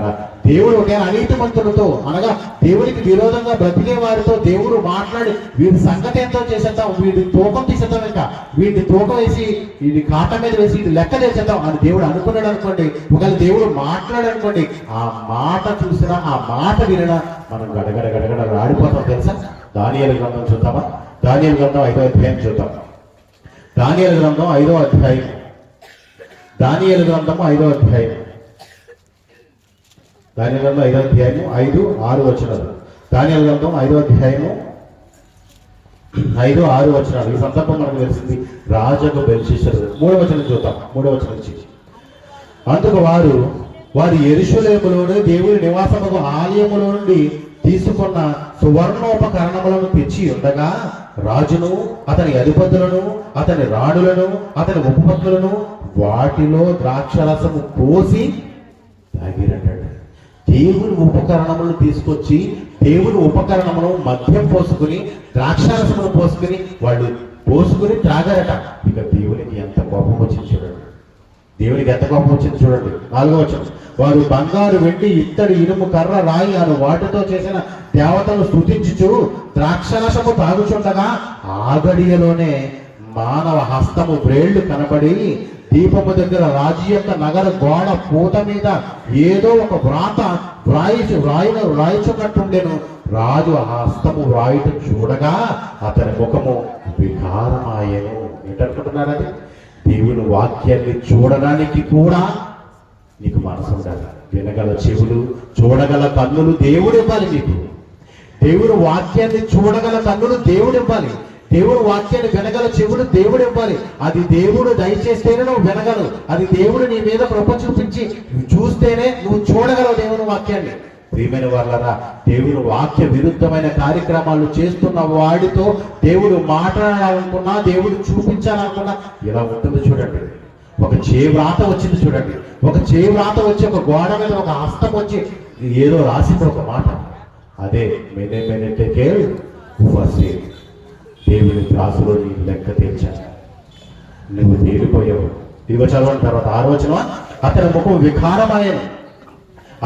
[SPEAKER 1] దేవుడు ఒక అనీతిమంతులతో, అనగా దేవుడికి విరోధంగా బ్రతికే వారితో దేవుడు మాట్లాడి వీడి సంగతి ఎంతో చేసేద్దాం, వీడి తూకం తీసేద్దాం, ఇంకా వీడిని తూకం వేసి వీడి కాట మీద వేసి వీడి లెక్క చేసేద్దాం అని దేవుడు అనుకున్నాడు అనుకోండి. ఒకవేళ దేవుడు మాట్లాడనుకోండి, ఆ మాట చూసినా, ఆ మాట వినినా మనం గడగడ ఆడిపోతాం. తెలుసా? దానియేలు గ్రంథం చూద్దామా? దానియేలు గ్రంథం 5వ అధ్యాయం చూద్దాం. దానియేలు గ్రంథం 5వ అధ్యాయం. దానియేలు గ్రంథము 5వ అధ్యాయం. దానియేలు గ్రంథం 5వ అధ్యాయము 5-6 వచనాలు. దానియేలు గ్రంథం 5వ అధ్యాయము 5-6 వచనాలు. ఈ సందర్భం మనకు తెలిసింది. రాజుకు బెల్షస్సరు 3వ వచనం చూద్దాం. 3వ వచనం నుంచి, అందుకు వారు యెరూషలేములోని దేవుని నివాసముకు ఆలయములో నుండి తీసుకున్న సువర్ణోపకరణములను తెచ్చి ఉండగా రాజును, అతని అధిపతులను, అతని రాణులను, అతని ఉపపత్నులను వాటిలో ద్రాక్షరసము పోసి తాగిరంటాడు. దేవుని ఉపకరణములను తీసుకొచ్చి దేవుని ఉపకరణమును మద్యం పోసుకుని ద్రాక్షారసమును పోసుకుని వాళ్ళు పోసుకుని త్రాగారట. ఇక దేవునికి ఎంత కోపం వచ్చింది చూడండి. దేవునికి ఎంత కోపం వచ్చింది చూడండి. 4వ వచనం, వారు బంగారు, వెండి, ఇత్తడి, ఇనుము, కర్ర, రాయి అను వాటితో చేసిన దేవతలను స్తుతించుచు ద్రాక్షరసము తాగుచుండగా ఆ గడియలోనే మానవ హస్తము వ్రేళ్లు కనబడి దీపము దగ్గర రాజు యొక్క నగర గోడ పూత మీద ఏదో ఒక వ్రాత వ్రాయిచున్నట్టుండెను. రాజు ఆ హస్తము వ్రాయుట చూడగా అతని ముఖము వికారమాయెను. ఏంటనుకుంటున్నారు? అది దేవుని వాక్యాన్ని చూడడానికి కూడా నీకు మనసు ఉండాలి. వినగల చెవులు, చూడగల కన్నులు దేవుడు ఇవ్వాలి. మీకు దేవుని వాక్యాన్ని చూడగల కన్నులు దేవుడు ఇవ్వాలి. దేవుడు వాక్యాన్ని వినగల చెవుడు దేవుడు ఇవ్వాలి. అది దేవుడు దయచేస్తేనే నువ్వు వినగలవు. అది దేవుడు నీ మీద కృప చూపించి చూస్తేనే నువ్వు చూడగలవు దేవుని వాక్యాన్ని. ప్రియమైన వాళ్ళరా, దేవుని వాక్య విరుద్ధమైన కార్యక్రమాలు చేస్తున్న వాడితో దేవుడు మాట్లాడాలనుకున్నా, దేవుడు చూపించాలనుకున్నా ఇలా ఉంటుంది చూడండి. ఒక చేవ్రాత వచ్చింది చూడండి. ఒక చేవ్రాత వచ్చి ఒక గోడ మీద ఒక హస్తం వచ్చి ఏదో రాసింది ఒక మాట. అదే దేవుని త్రాసులో నీ లెక్క తీర్చాను, నువ్వు తేలిపోయావు. ఇదిగో చదవండి తర్వాత 6వ వచనం, అతని ముఖం వికారమాయను,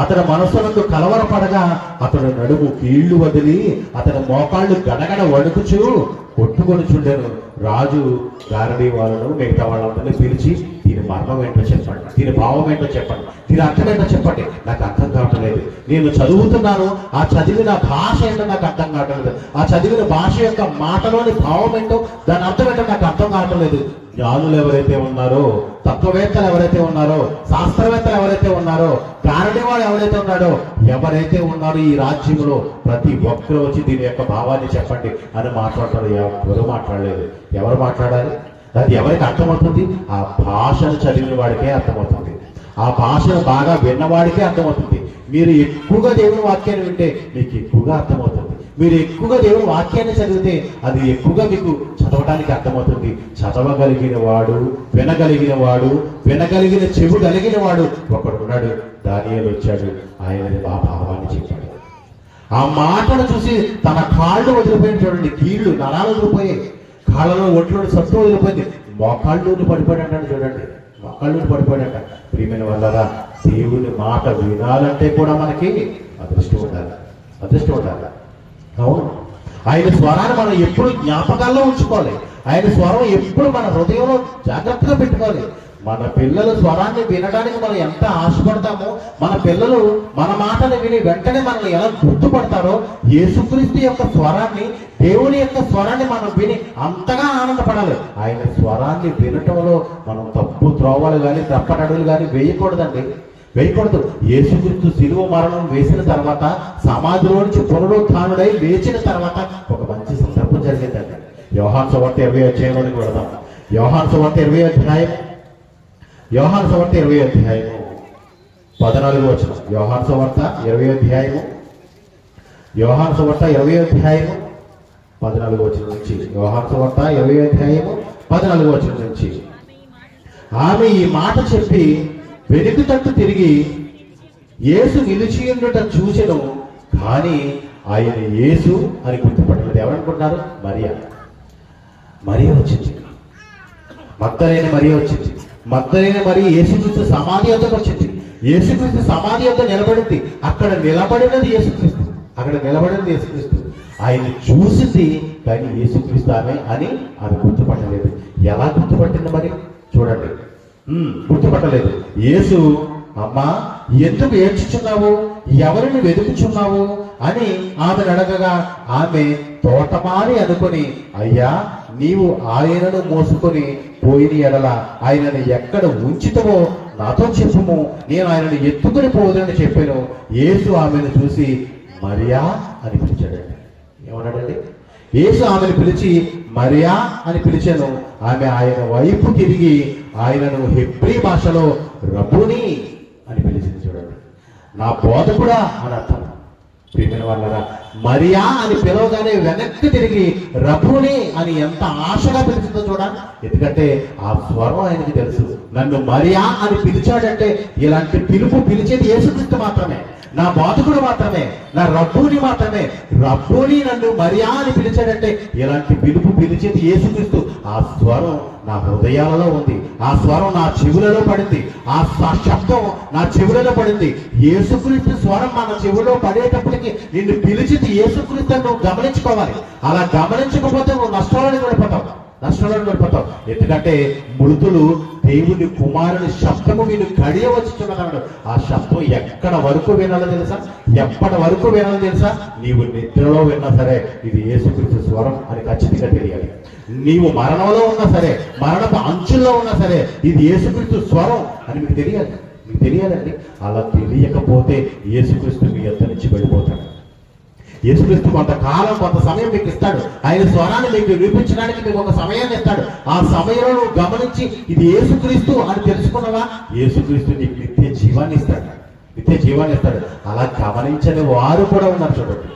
[SPEAKER 1] అతని మనస్సులకు కలవరపడగా అతడు నడుము కీళ్లు వదిలి అతని మోకాళ్ళు గడగడ వణుకుచూ కొట్టుకొని చుండెను. రాజు గారడీ వాళ్ళను మిగతా వాళ్ళందరినీ పిలిచి దీని మర్మం ఏంటో చెప్పండి, దీని భావం ఏంటో చెప్పండి, దీని అర్థం ఏంటో చెప్పండి, నాకు అర్థం కావట్లేదు. నేను చదువుతున్నాను, ఆ చదివిన భాష ఏంటో నాకు అర్థం కావట్లేదు. ఆ చదివిన భాష యొక్క మాటలోని భావం ఏంటో, దాని అర్థం ఏంటో నాకు అర్థం కావట్లేదు. జ్ఞానులు ఎవరైతే ఉన్నారో, తత్వవేత్తలు ఎవరైతే ఉన్నారో, శాస్త్రవేత్తలు ఎవరైతే ఉన్నారో, కారణివాడు ఎవరైతే ఉన్నాడో, ఎవరైతే ఉన్నారో ఈ రాజ్యంలో ప్రతి ఒక్కరు వచ్చి దీని యొక్క భావాన్ని చెప్పండి అని మాట్లాడతారు. ఎవరు మాట్లాడలేదు. ఎవరు మాట్లాడాలి? అది ఎవరికి అర్థమవుతుంది? ఆ భాషను చదివిన వాడికే అర్థమవుతుంది. ఆ భాషను బాగా విన్నవాడికే అర్థమవుతుంది. మీరు ఎక్కువగా దేవుని వాక్యాన్ని వింటే మీకు ఎక్కువగా అర్థమవుతుంది. మీరు ఎక్కువగా దేవుని వాక్యాన్ని చదివితే అది ఎక్కువగా మీకు చదవడానికి అర్థమవుతుంది. చదవగలిగిన వాడు, వినగలిగిన చెవు కలిగిన వాడు ఒకడు ఉన్నాడు. దానియేలు వచ్చాడు, ఆయన ఆ భావాన్ని చెప్పాడు. ఆ మాటను చూసి తన కాళ్ళు వదిలిపోయింది చూడండి. కీళ్ళు, నరాలు వదిలిపోయాయి, కాళ్ళలో ఒంట్లో సత్తు వదిలిపోయింది, మోకాళ్ళు పడిపోయాడు అంటాడు చూడండి. మోకాళ్ళు పడిపోయాడంట. ప్రియమైన వాళ్ళరా, దేవుని మాట వినాలంటే కూడా మనకి అదృష్టం ఉండాలి. అవును, ఆయన స్వరాన్ని మనం ఎప్పుడు జ్ఞాపకాల్లో ఉంచుకోవాలి. ఆయన స్వరం ఎప్పుడు మన హృదయంలో జాగ్రత్తగా పెట్టుకోవాలి. మన పిల్లల స్వరాన్ని వినడానికి మనం ఎంత ఆశపడతామో, మన పిల్లలు మన మాటలు విని వెంటనే మనల్ని ఎలా గుర్తుపడతారో, యేసుక్రీస్తు యొక్క స్వరాన్ని, దేవుని యొక్క స్వరాన్ని మనం విని అంతగా ఆనందపడాలి. ఆయన స్వరాన్ని వినటంలో మనం తప్పు త్రోవలు కానీ తప్పటడుగులు కానీ వేయకూడదండి, వేయకూడదు. యేసుక్రీస్తు శిలువ మరణం వేసిన తర్వాత, సమాధిలో నుంచి పునరుత్థానుడై లేచిన తర్వాత ఒక మంచి సందర్భం జరిగిందండి. యోహాను సువార్త 20వ అధ్యాయంలోనికి వెళదాం. యోహాను సువార్త 20వ అధ్యాయం 14వ వచనం. యోహాను సువార్త 20వ అధ్యాయము 14వ వచనం నుంచి. యోహాను సువార్త 20వ అధ్యాయము 14వ వచనం నుంచి. ఆమె ఈ మాట చెప్పి వెనుక తట్టు తిరిగి యేసు నిలిచి ఉండట చూచెను, కానీ ఆయన యేసు అని గుర్తుపట్టలేదు. ఎవరనుకుంటున్నారు? మరియా వచ్చింది. మగ్దలేని మరియా వచ్చింది. మగ్దలేని మరియా యేసుక్రీస్తు సమాధి వద్దకు వచ్చింది. యేసుక్రీస్తు సమాధి వద్ద నిలబడింది. అక్కడ నిలబడినది యేసుక్రీస్తు. ఆయన్ని చూసింది, కానీ యేసుక్రీస్తు ఆమె అని ఆమె గుర్తుపట్టలేదు. ఎలా గుర్తుపట్టింది మరి చూడండి. గుర్తుపట్టలేదు. యేసు, అమ్మా ఎందుకు ఏడ్చుచున్నావు, ఎవరిని వెతుకుచున్నావు అని ఆమెను అడగగా ఆమె తోటమారి అనుకుని, అయ్యా నీవు ఆయనను మోసుకొని పోయిన ఎడల ఆయనను ఎక్కడ ఉంచితవో నాతో చెప్పుము, నేను ఆయనను ఎత్తుకుని పోదని చెప్పాను. యేసు ఆమెను చూసి మరియా అని పిలిచాడండి. ఏమన్నాడండి? యేసు ఆమెను పిలిచి మరియా అని పిలిచాను. ఆమె ఆయన వైపు తిరిగి ఆయనను హెబ్రీ భాషలో రబ్బూని అని పిలిచింది చూడండి. నా బోధకుడా అని అర్థం. ప్రియమైన వాళ్ళరా, మరియా అని పిలవగానే వెనక్కి తిరిగి రబ్బూని అని ఎంత ఆశగా పిలిచిందో చూడాలి. ఎందుకంటే ఆ స్వరం ఆయనకి తెలుసు. నన్ను మరియా అని పిలిచాడంటే ఇలాంటి పిలుపు పిలిచేది యేసుక్రీస్తు మాత్రమే, నా బాధకుడు మాత్రమే, నా రబ్బూని మాత్రమే. రబ్బూని నన్ను మరియా అని పిలిచాడంటే ఇలాంటి పిలుపు పిలిచేది యేసుక్రీస్తు. ఆ స్వరం నా హృదయాలలో ఉంది, ఆ స్వరం నా చెవులలో పడింది, ఆ శబ్దం నా చెవులలో పడింది. యేసుక్రీస్తు స్వరం మన చెవులో పడేటప్పటికి నిన్ను పిలిచింది యేసుక్రీస్తు నువ్వు గమనించుకోవాలి. అలా గమనించకపోతే నువ్వు నష్టాలను గడిపోతావు. ఎందుకంటే మృతులు దేవుని కుమారుని శబ్దము వీళ్ళు గడియ వచ్చుచున్నాడు. ఆ శబ్దం ఎక్కడ వరకు వినాలో తెలుసా? ఎప్పటి వరకు వినాలో తెలుసా? నీవు నిద్రలో విన్నా సరే ఇది యేసుక్రీస్తు స్వరం అని ఖచ్చితంగా తెలియాలి. నీవు మరణంలో ఉన్నా సరే, మరణపు అంచుల్లో ఉన్నా సరే ఇది యేసుక్రీస్తు స్వరం అని మీకు తెలియాలండి. అలా తెలియకపోతే యేసుక్రీస్తు మీ యొద్ద నుంచి వెళ్ళిపోతాడు. యేసుక్రీస్తు కొంత సమయం మీకు ఇస్తాడు. ఆయన స్వరాన్ని మీకు నిరూపించడానికి మీకు ఒక సమయాన్ని ఇస్తాడు. ఆ సమయంలో నువ్వు గమనించి ఇది యేసుక్రీస్తు అని తెలుసుకున్నావా, యేసుక్రీస్తు నీకు నిత్య జీవాన్ని ఇస్తాడు. అలా గమనించని వారు కూడా ఉన్నారు చూడండి.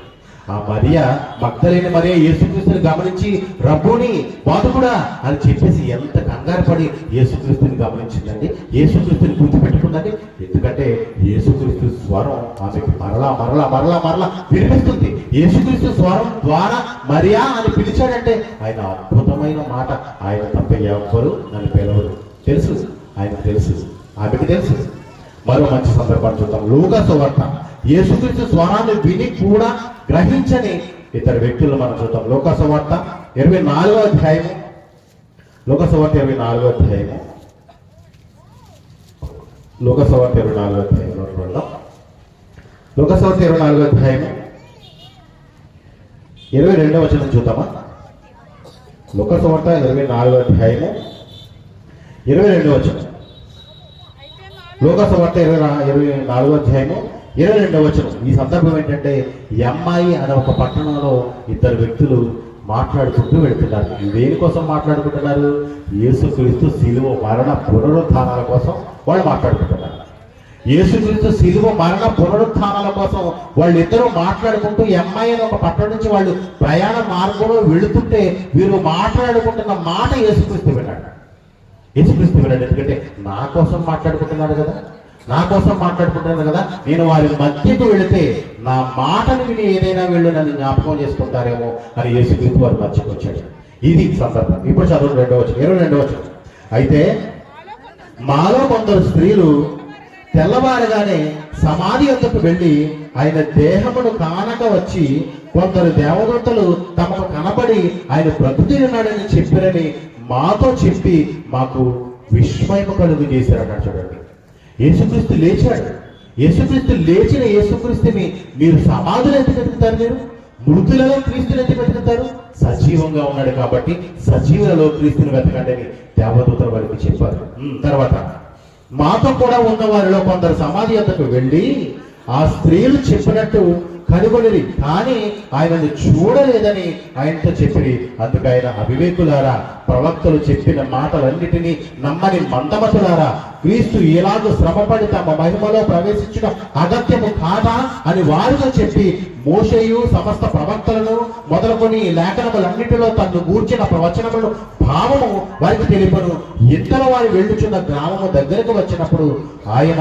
[SPEAKER 1] ఆ మరియా, మగ్దలేని మరియా యేసుక్రీస్తుని గమనించి రబ్బూని, బాధకుడా అని చెప్పేసి ఎంత కంగారు పడి యేసుక్రీస్తుని గమనించిందండి, యేసుక్రీస్తుని గుర్తుపెట్టుకుందండి. ఎందుకంటే యేసుక్రీస్తు స్వరం ఆమెకు మరలా వినిపిస్తుంది. యేసుక్రీస్తు స్వరం ద్వారా మరియా అని పిలిచాడంటే ఆయన అద్భుతమైన మాట. ఆయన తప్ప ఎవ్వరు నన్ను పిలవరు తెలుసు, ఆయనకు తెలుసు, ఆమెకు తెలుసు. మరో మంచి సందర్భాన్ని చూద్దాం. లూకా సువార్త. యేసుక్రీస్తు స్వరాన్ని విని కూడా గ్రహించని ఇతర వ్యక్తులు మనం చూద్దాం. లూకా సువార్త 24వ అధ్యాయము. లూకా సువార్త 24వ అధ్యాయము. లూకా సువార్త 24వ అధ్యాయంలో చూద్దాం. లూకా సువార్త 24వ అధ్యాయము 22వ వచనం చూద్దామా? లూకా సువార్త 24వ అధ్యాయము 22వ వచనం. లూకా సువార్త 24వ అధ్యాయము 22వ వచనం. ఈ సందర్భం ఏంటంటే, ఎమ్మాయి అనే ఒక పట్టణంలో ఇద్దరు వ్యక్తులు మాట్లాడుకుంటూ వెళ్తున్నారు. దేనికోసం మాట్లాడుకుంటున్నారు? యేసుక్రీస్తు శిలువ మరణ పునరుత్థానాల కోసం వాళ్ళు మాట్లాడుకుంటున్నారు. యేసుక్రీస్తు శిలువ మరణ పునరుత్థానాల కోసం వాళ్ళిద్దరూ మాట్లాడుకుంటూ ఎమ్మాయి అనే ఒక పట్టణం నుంచి వాళ్ళు ప్రయాణ మార్గంలో వెళుతుంటే వీరు మాట్లాడుకుంటున్న మాట యేసుక్రీస్తు విన్నాడు. ఎందుకంటే నా కోసం మాట్లాడుకుంటున్నాడు కదా, నేను వారి మధ్యకు వెళితే నా మాటను విని ఏదైనా వీళ్ళు నన్ను జ్ఞాపకం చేసుకుంటారేమో అని యేసుక్రీస్తు వారి మధ్యకు వచ్చాడు. ఇది సందర్భం. ఇప్పుడు చదువు 22వ వచనం. అయితే మాలో కొందరు స్త్రీలు తెల్లవారగానే సమాధి వద్దకు వెళ్ళి ఆయన దేహమును కానక వచ్చి కొందరు దేవదూతలు తమకు కనబడి ఆయన బ్రతుకుతున్నాడని చెప్పారని మాతో చెప్పి మాకు విస్మయం కలుగు చేశారన్నాడు. చూడండి, యేసుక్రీస్తు లేచాడు. యేసుక్రీస్తు లేచిన యేసుక్రీస్తుని మీరు సమాధులు ఎందుకు వెతుకుతారు? మీరు మృతులలో క్రీస్తుని ఎందుకు వెతుకుతారు? సజీవంగా ఉన్నాడు కాబట్టి సజీవులలో క్రీస్తుని వెతకండి అని దేవదూతలు వారికి చెప్పారు. తర్వాత మాతో కూడా ఉన్న వారిలో కొందరు సమాధి వద్దకు వెళ్ళి ఆ స్త్రీలు చెప్పినట్టు కనుగొనిరి, కానీ ఆయనను చూడలేదని ఆయనతో చెప్పిరి. అందుకు ఆయన, అవివేకులారా, ప్రవక్తలు చెప్పిన మాటలన్నిటినీ నమ్మని మందమతులారా, క్రీస్తు ఎలాగో శ్రమపడి తమ మహిమలో ప్రవేశించడం అగత్యము కాదా అని వారితో చెప్పి మోషేయు సమస్త ప్రవక్తలను మొదలుకొని లేఖనములన్నిటిలో తను గూర్చిన ప్రవచనములను భావము వారికి తెలిపను. ఇంతలో వారు వెళ్ళుచున్న గ్రామము దగ్గరకు వచ్చినప్పుడు ఆయన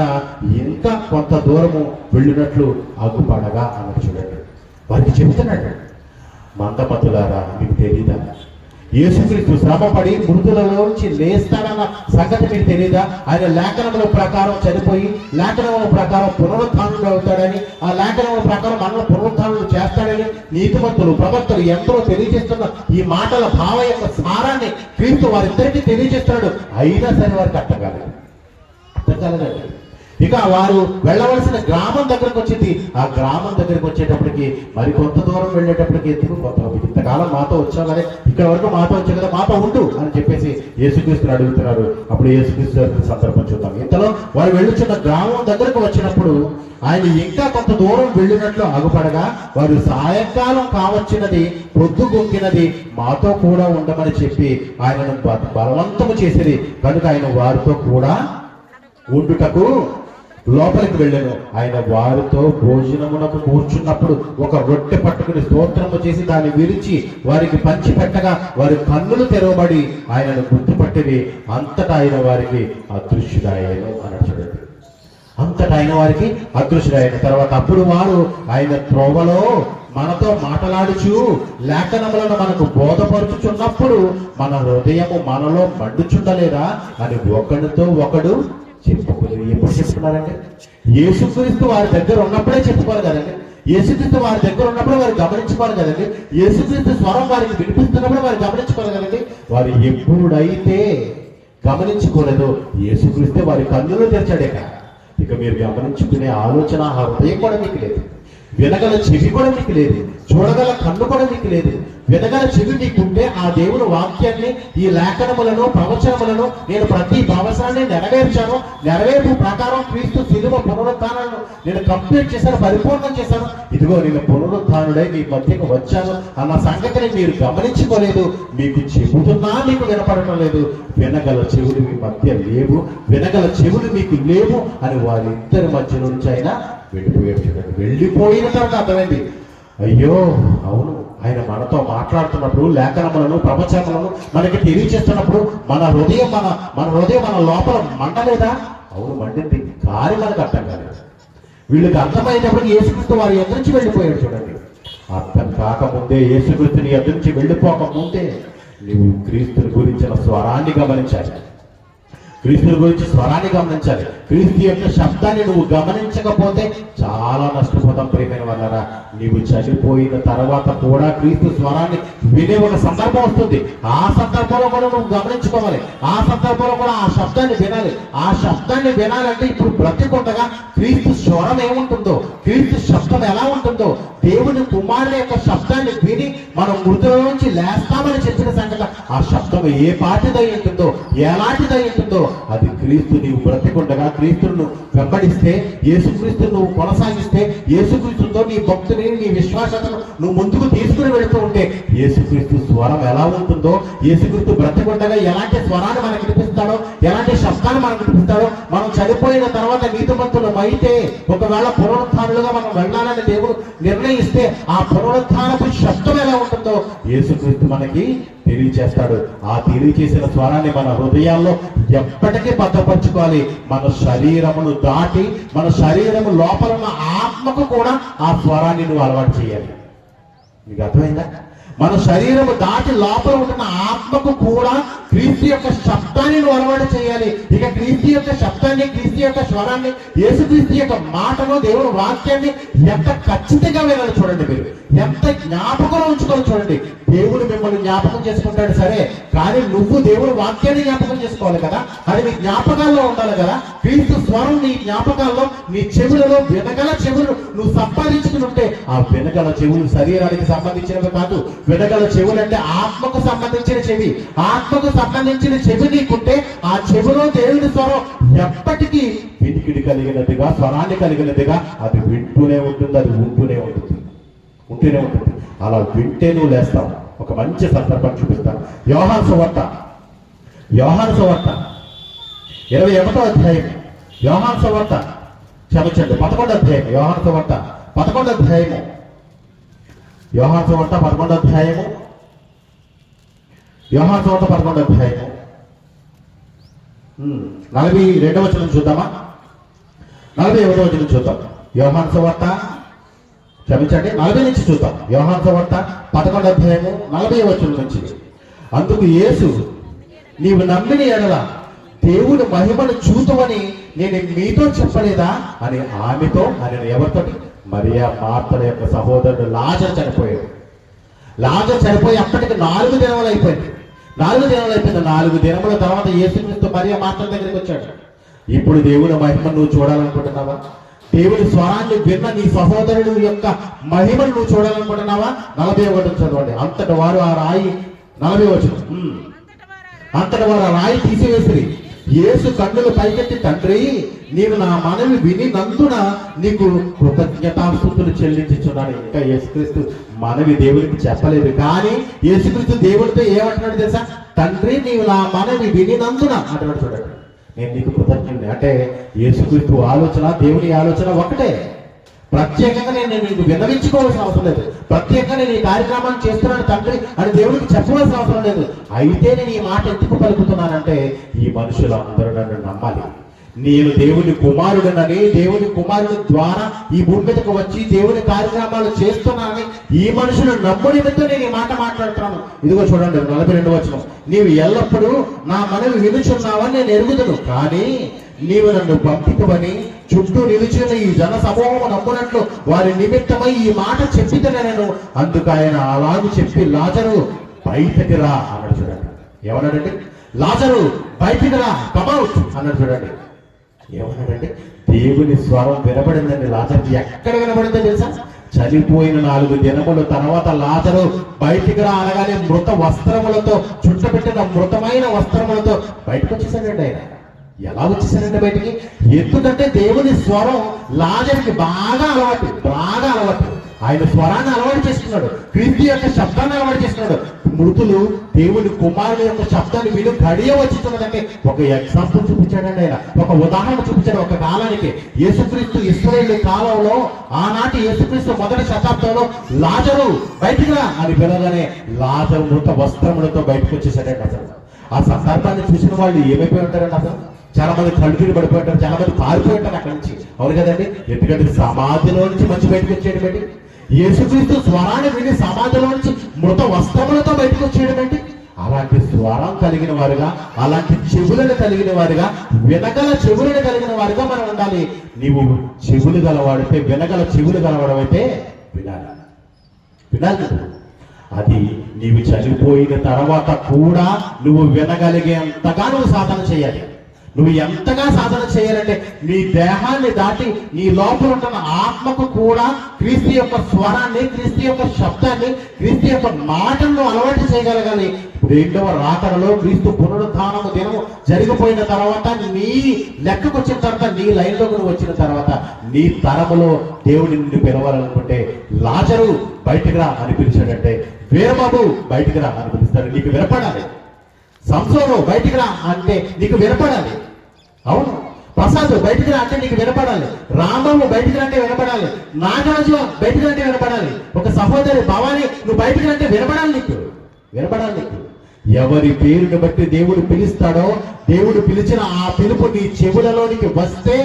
[SPEAKER 1] ఇంకా కొంత దూరము వెళ్ళినట్లు అగ్గుపడగా అన్నట్టు. చూడండి, వారికి చెబుతున్నాడు, మందమతులారా, మీకు తెలీదా యేసుక్రీస్తు శ్రమపడి మృతులలోంచి లేస్తాడన్న సంగతి మీకు తెలీదా? ఆయన లేఖనముల ప్రకారం చనిపోయి లేఖనముల ప్రకారం పునరుత్థానుడు అవుతాడని, ఆ లేఖనముల ప్రకారం మనలో పునరుత్థానుడు చేస్తాడని నీతిమంతులు ప్రవక్తలు ఎందరో తెలియజేస్తున్న ఈ మాటల భావ యొక్క సారాన్ని క్రీస్తు వారిద్దరికీ తెలియజేస్తున్నాడు. అయినా సరే వారికి అర్థం కాలేదండి. ఇక వారు వెళ్ళవలసిన గ్రామం దగ్గరకు వచ్చింది. ఆ గ్రామం దగ్గరికి వచ్చేటప్పటికి మరి కొంత దూరం వెళ్ళేటప్పటికి ఇంతకాలం మాతో వచ్చావు కదా, ఇక్కడ వరకు మాతో వచ్చావు కదా, మాతో ఉండు అని చెప్పేసి యేసుక్రీస్తుని అడుగుతున్నారు. అప్పుడు యేసుక్రీస్తు సందర్భం చూద్దాం. ఇంతలో వారు వెళ్ళుచున్న గ్రామం దగ్గరకు వచ్చినప్పుడు ఆయన ఇంకా కొంత దూరం వెళ్ళినట్లు అగుపడగా వారు సాయంకాలం కావచ్చినది, పొద్దు గుంకినది, మాతో కూడా ఉండమని చెప్పి ఆయనను బలవంతము చేసేది. కనుక ఆయన వారితో కూడా ఉండుటకు లోపలికి వెళ్ళాను. ఆయన వారితో భోజనమునకు కూర్చున్నప్పుడు ఒక రొట్టె పట్టుకుని స్తోత్రము చేసి దాన్ని విరిచి వారికి పంచి పెట్టగా వారి కన్నులు తెరవబడి ఆయనను గుర్తుపట్టివి. అంతటా ఆయన వారికి అదృశ్యుడాయను అన్నాడు. చూడండి, అంతటా ఆయన వారికి అదృశ్యుడైన తర్వాత అప్పుడు వారు ఆయన త్రోవలో మనతో మాట్లాడుచు లేఖనములను మనకు బోధపరుచుచున్నప్పుడు మన హృదయము మనలో మండుచుండలేదా అని ఒకడితో ఒకడు చెప్పుకుని. ఎప్పుడు చెప్తున్నారంటే యేసుక్రీస్తు వారి దగ్గర ఉన్నప్పుడే చెప్పుకోవాలి కదండి. యేసుక్రీస్తు వారి దగ్గర ఉన్నప్పుడు వారు గమనించుకోవాలి కదండి. యేసుక్రీస్తు స్వరం వారికి వినిపిస్తున్నప్పుడు వారు గమనించుకోవాలి కదండి. వారు ఎప్పుడైతే గమనించుకోలేదో యేసుక్రీస్తే వారి కన్నులు తెరిచాడే కదా. ఇక మీరు గమనించుకునే ఆలోచన హృదయం కూడా మీకు లేదు, వినగల చెవి కూడా మీకు లేదు, చూడగల కన్ను కూడా మీకు లేదు. వినగల చెవి నీకుంటే ఆ దేవుని వాక్యాన్ని, ఈ లేఖనములను, ప్రవచనములను నేను ప్రతి అవసరాన్ని నెరవేర్చాను. నెరవేర్పు ప్రకారం క్రీస్తు శిలువ పునరుత్థానాలను నేను కంప్లీట్ చేశాను, పరిపూర్ణం చేశాను. ఇదిగో నేను పునరుత్థానుడై మీ మధ్యకు వచ్చాను అన్న సంగతిని మీరు గమనించుకోలేదు. మీకు చెబుతున్నా మీకు వినపడటం లేదు. వినగల చెవులు మీ మధ్య లేవు, వినగల చెవులు మీకు లేవు అని వారిద్దరి మధ్య నుంచి అయినా వెళ్ళిపోయాడు. చూడండి, వెళ్ళిపోయిన తర్వాత అర్థమైంది, అయ్యో అవును ఆయన మనతో మాట్లాడుతున్నప్పుడు, లేఖనములను, ప్రవచనములను మనకి తెలియచేస్తున్నప్పుడు మన హృదయం మన లోపల మండలేదా? అవును మండింది, కానీ మనకు అర్థం కాలేదు. వీళ్ళకి అర్థమైనప్పుడు యేసుక్రీస్తు వారి ఎదురు నుంచి వెళ్ళిపోయాడు. చూడండి, అర్థం కాకముందే, యేసుక్రీస్తుని ఎదురు నుంచి వెళ్ళిపోకముందే నువ్వు క్రీస్తుని గురించిన స్వరాన్ని గమనించాలి. క్రీస్తు గురించి స్వరాన్ని గమనించాలి. క్రీస్తు యొక్క శబ్దాన్ని నువ్వు గమనించకపోతే చాలా నష్టపోతాం. ప్రియమైన వాళ్ళారా, నీవు చనిపోయిన తర్వాత కూడా క్రీస్తు స్వరాన్ని వినే ఒక సందర్భం వస్తుంది. ఆ సందర్భంలో కూడా నువ్వు గమనించుకోవాలి. ఆ సందర్భంలో కూడా ఆ శబ్దాన్ని వినాలి. ఆ శబ్దాన్ని వినాలంటే ఇప్పుడు బ్రతికుండగా క్రీస్తు స్వరం ఏముంటుందో, క్రీస్తు శబ్దం ఎలా ఉంటుందో, దేవుని కుమారుని యొక్క శబ్దాన్ని విని మనం మృతుల నుంచి లేస్తామని చెప్పిన సంగతి, ఆ శబ్దం ఏ పాటిదై ఉంటుందో, ఎలాంటిదై ఉంటుందో, అది క్రీస్తు నీవు బ్రతికుండగా క్రీస్తును వెంబడిస్తే, యేసుక్రీస్తును నువ్వు కొనసాగిస్తే, యేసుక్రీస్తుతో నీ భక్తుని, నీ విశ్వాసతను నువ్వు ముందుకు తీసుకుని వెళుతూ ఉంటే యేసుక్రీస్తు స్వరం ఎలా ఉంటుందో, యేసుక్రీస్తు బ్రతికుండగా ఎలాంటి స్వరాన్ని మనకు వినిపిస్తాడో, ఎలాంటి శబ్దాన్ని మనకు వినిపిస్తాడో, మనం చనిపోయిన తర్వాత నీతిమంతులం అయితే ఒకవేళ పునరుత్థానులుగా మనం వెళ్ళాలని దేవుడు నిర్ణయిస్తే ఆ పునరుత్థానపు శబ్దం ఎలా ఉంటుందో యేసుక్రీస్తు మనకి తెలియచేస్తాడు. ఆ తెలియచేసిన స్వరాన్ని మన హృదయాల్లో ఎప్పటికీ భద్రపరచుకోవాలి. మన శరీరమును దాటి, మన శరీరము లోపల ఉన్న ఆత్మకు కూడా ఆ స్వరాన్ని నువ్వు అలవాటు చేయాలి. మీకు అర్థమైందా? మన శరీరము దాటి లోపల ఉంటున్న ఆత్మకు కూడా క్రీస్తు యొక్క శబ్దాన్ని నువ్వు అలవాటు చేయాలి. ఇక క్రీస్తు యొక్క శబ్దాన్ని, క్రీస్తు యొక్క స్వరాన్ని, యేసుక్రీస్తు యొక్క మాటను, దేవుని వాక్యాన్ని ఎంత ఖచ్చితంగా వినాలి చూడండి. మీరు ఎంత జ్ఞాపకం ఉంచుకొని చూడండి. దేవుడు మిమ్మల్ని జ్ఞాపకం చేసుకుంటాడు సరే, కానీ నువ్వు దేవుని వాక్యాన్ని జ్ఞాపకం చేసుకోవాలి కదా. అది నీ జ్ఞాపకాల్లో ఉండాలి కదా. క్రీస్తు స్వరం నీ జ్ఞాపకాల్లో, నీ చెవులలో వినగల చెవులు నువ్వు సంపాదించుకుని ఉంటే, ఆ వినగల చెవులు శరీరానికి సంబంధించినవి కాదు. వినగల చెవులు అంటే ఆత్మకు సంబంధించిన చెవి. ఆత్మకు సంబంధించిన చెవి నీకుంటే ఆ చెవిలో దేవుని స్వరం ఎప్పటికీ వినికిడి కలిగినదిగా, స్వరాన్ని కలిగినదిగా అది వింటూనే ఉంటుంది, అది ఉంటూనే ఉంటుంది. అలా వింటే నువ్వు లేస్తావు. ఒక మంచి సందర్భం చూపిస్తాను. యోహాను సువార్త 21వ అధ్యాయం. యోహాను సువార్త క్షమించండి 11వ అధ్యాయం. యోహాను సువార్త 11వ అధ్యాయము. యోహాను సువార్త 11వ అధ్యాయము. యోహాను సువార్త 11వ అధ్యాయము 42వ వచనం చూద్దామా? 41వ వచనం చూద్దాం. యోహాను సువార్త క్షమించండి 40 నుంచి చూద్దాం. యోహాను సువార్త 11వ అధ్యాయము 40వ వచనం నుంచి. అందుకు యేసు, నీవు నమ్మిన ఎడల దేవుని మహిమను చూతువని నేను మీతో చెప్పలేదా అని ఆమెతో, అని ఎవరితో? మరియా మార్తల యొక్క సహోదరుడు లాజరు చనిపోయాడు. లాజరు చనిపోయి అప్పటికి 4 దినములు అయిపోయింది. 4 దినముల తర్వాత యేసుక్రీస్తు మరియా మార్తల దగ్గరికి వచ్చాడు. ఇప్పుడు దేవుని మహిమను నువ్వు చూడాలనుకుంటున్నావా? దేవుని స్వరాన్ని విన్న నీ సహోదరుడు యొక్క మహిమను నువ్వు చూడాలనుకుంటున్నావా? 41 చదవండి. అంతటి వారు ఆ రాయి 40 వచనం. అంతటి వారు ఆ రాయి తీసివేసిరి. యేసు కన్నులు పైకెత్తి, తండ్రి నీవు నా మనవి విని నందున నీకు కృతజ్ఞతాస్తుతులు చెల్లించుచున్నాను. ఇంకా యేసుక్రీస్తు మనవి దేవునికి చెప్పలేదు, కానీ యేసుక్రీస్తు దేవుడితో ఏమంటున్నాడు తెలుసా? తండ్రి నీవు నా మనవి విని నందున అంటున్నాడు. చూడండి, నేను నీకు కృతజ్ఞుడిని. అంటే యేసుక్రీస్తు ఆలోచన, దేవుని ఆలోచన ఒకటే. ప్రత్యేకంగా నేను నీకు విన్నవించుకోవాల్సిన అవసరం లేదు. ప్రత్యేకంగా నేను ఈ కార్యక్రమాన్ని చేస్తున్నాను తండ్రి అని దేవుడికి చెప్పవలసిన అవసరం లేదు. అయితే నేను ఈ మాట ఎందుకు పలుకుతున్నానంటే, ఈ మనుషులందరూ నన్ను నమ్మాలి. నేను దేవుని కుమారుడనని, దేవుని కుమారుడు ద్వారా ఈ భూమి మీదకు వచ్చి దేవుని కార్యక్రమాలు చేస్తున్నానని ఈ మనుషులు నమ్ము నిమిత్తం నేను ఈ మాట మాట్లాడుతున్నాను. ఇదిగో చూడండి 42వ వచనం. నీవు ఎల్లప్పుడూ నా మనవి వినుచున్నావని నేను ఎరుగుదును, కానీ నీవు నన్ను పంపితవని చుట్టూ నిలిచిన ఈ జన సమూహము నమ్మునట్లు వారి నిమిత్తమై ఈ మాట చెప్పితేనే నేను. అందుకు ఆయన అలాగూ చెప్పి, లాజరు బయటకి రా అన్నాడు. చూడండి ఏమన్నాడండి? లాజరు బయటికి రా, కమౌట్ అన్నాడు. చూడండి ఏమన్నాడంటే, దేవుని స్వరం వినబడిందండి. లాజరుకి ఎక్కడ వినబడిందో తెలుసా? చనిపోయిన 4 దినముల తర్వాత లాజరు బయటికి రా అనగానే మృత వస్త్రములతో, చుట్టబెట్టిన మృతమైన వస్త్రములతో బయటకు వచ్చేసాడండి. ఆయన ఎలా వచ్చేసాడంటే బయటికి? ఎందుకంటే దేవుని స్వరం లాజరుకి బాగా అలవాటు. ఆయన స్వరాన్ని అలవాటు చేసుకున్నాడు, క్రీస్తు యొక్క శబ్దాన్ని అలవాటు చేసుకున్నాడు. మృతులు దేవుని కుమారుడు యొక్క శబ్దాన్ని వీడు గడియ వచ్చుతున్నదంటే ఒక ఎగ్జాంపుల్ చూపించాడండి. ఆయన ఒక ఉదాహరణ చూపించాడు. ఒక కాలానికి యేసుక్రీస్తు ఇశ్రాయేలు కాలంలో, ఆనాటి యేసుక్రీస్తు మొదటి శతాబ్దంలో లాజరు బయటికి రా అని పిలవగానే లాజరు మృత వస్త్రములతో బయటకు వచ్చేసాడండి. అసలు ఆ సందర్భాన్ని చూసిన వాళ్ళు ఏమైపోయి ఉంటారండి? అసలు చాలా మంది కళ్ళు పడిపోయి ఉంటారు, చాలా మంది పారిపోయి ఉంటారు అక్కడి నుంచి. అవును కదండి? ఎందుకంటే సమాధిలో నుంచి మంచి బయటకు వచ్చేయడం ఏంటి? యేసుక్రీస్తు స్వరాన్ని విని సమాధిలో నుంచి మృత వస్త్రములతో బయటకు వచ్చేయడం ఏంటి? అలాంటి స్వరం కలిగిన వారుగా, అలాంటి చెవులను కలిగిన వారుగా, వినగల చెవులను కలిగిన వారుగా మనం ఉండాలి. నీవు చెవులు గలవాడితే, వినగల చెవులు గలవాడమైతే వినాలి. అది నీవు చనిపోయిన తర్వాత కూడా నువ్వు వినగలిగేంతగా నువ్వు సాధన చేయాలి. నువ్వు ఎంతగా సాధన చేయాలంటే, నీ దేహాన్ని దాటి నీ లోపల ఉంటున్న ఆత్మకు కూడా క్రీస్తు యొక్క స్వరాన్ని, క్రీస్తు యొక్క శబ్దాన్ని, క్రీస్తు యొక్క మాటలను అలవాటు చేయగలగాలి. 2వ రాకడలో క్రీస్తు పునరుద్ధానము దినము జరిగిపోయిన తర్వాత, నీ లెక్కకు వచ్చిన తర్వాత, నీ లైన్లోకి నువ్వు వచ్చిన తర్వాత, నీ తరములో దేవుని నిన్ను పిలవాలనుకుంటే లాజరు బయటికి రా అని పిలిచాడంటే, వీరబాబు బయటికి రా అని పిలుస్తాడు. నీకు వినపడాలి. సంసోను బయటికి రా అంటే నీకు వినపడాలి. అవును, ప్రసాద్ బయటికి రా అంటే నీకు వినపడాలి. రాంబాబు బయటికి రా అంటే వినపడాలి. నాగరాజు బయటికి రా అంటే వినపడాలి. ఒక సహోదరి భవాని నువ్వు బయటికి రా అంటే వినపడాలి నీకు. ఎవరి పేరుని బట్టి దేవుడు పిలుస్తాడో, దేవుడు పిలిచిన ఆ పిలుపు నీ చెవులలోనికి వస్తే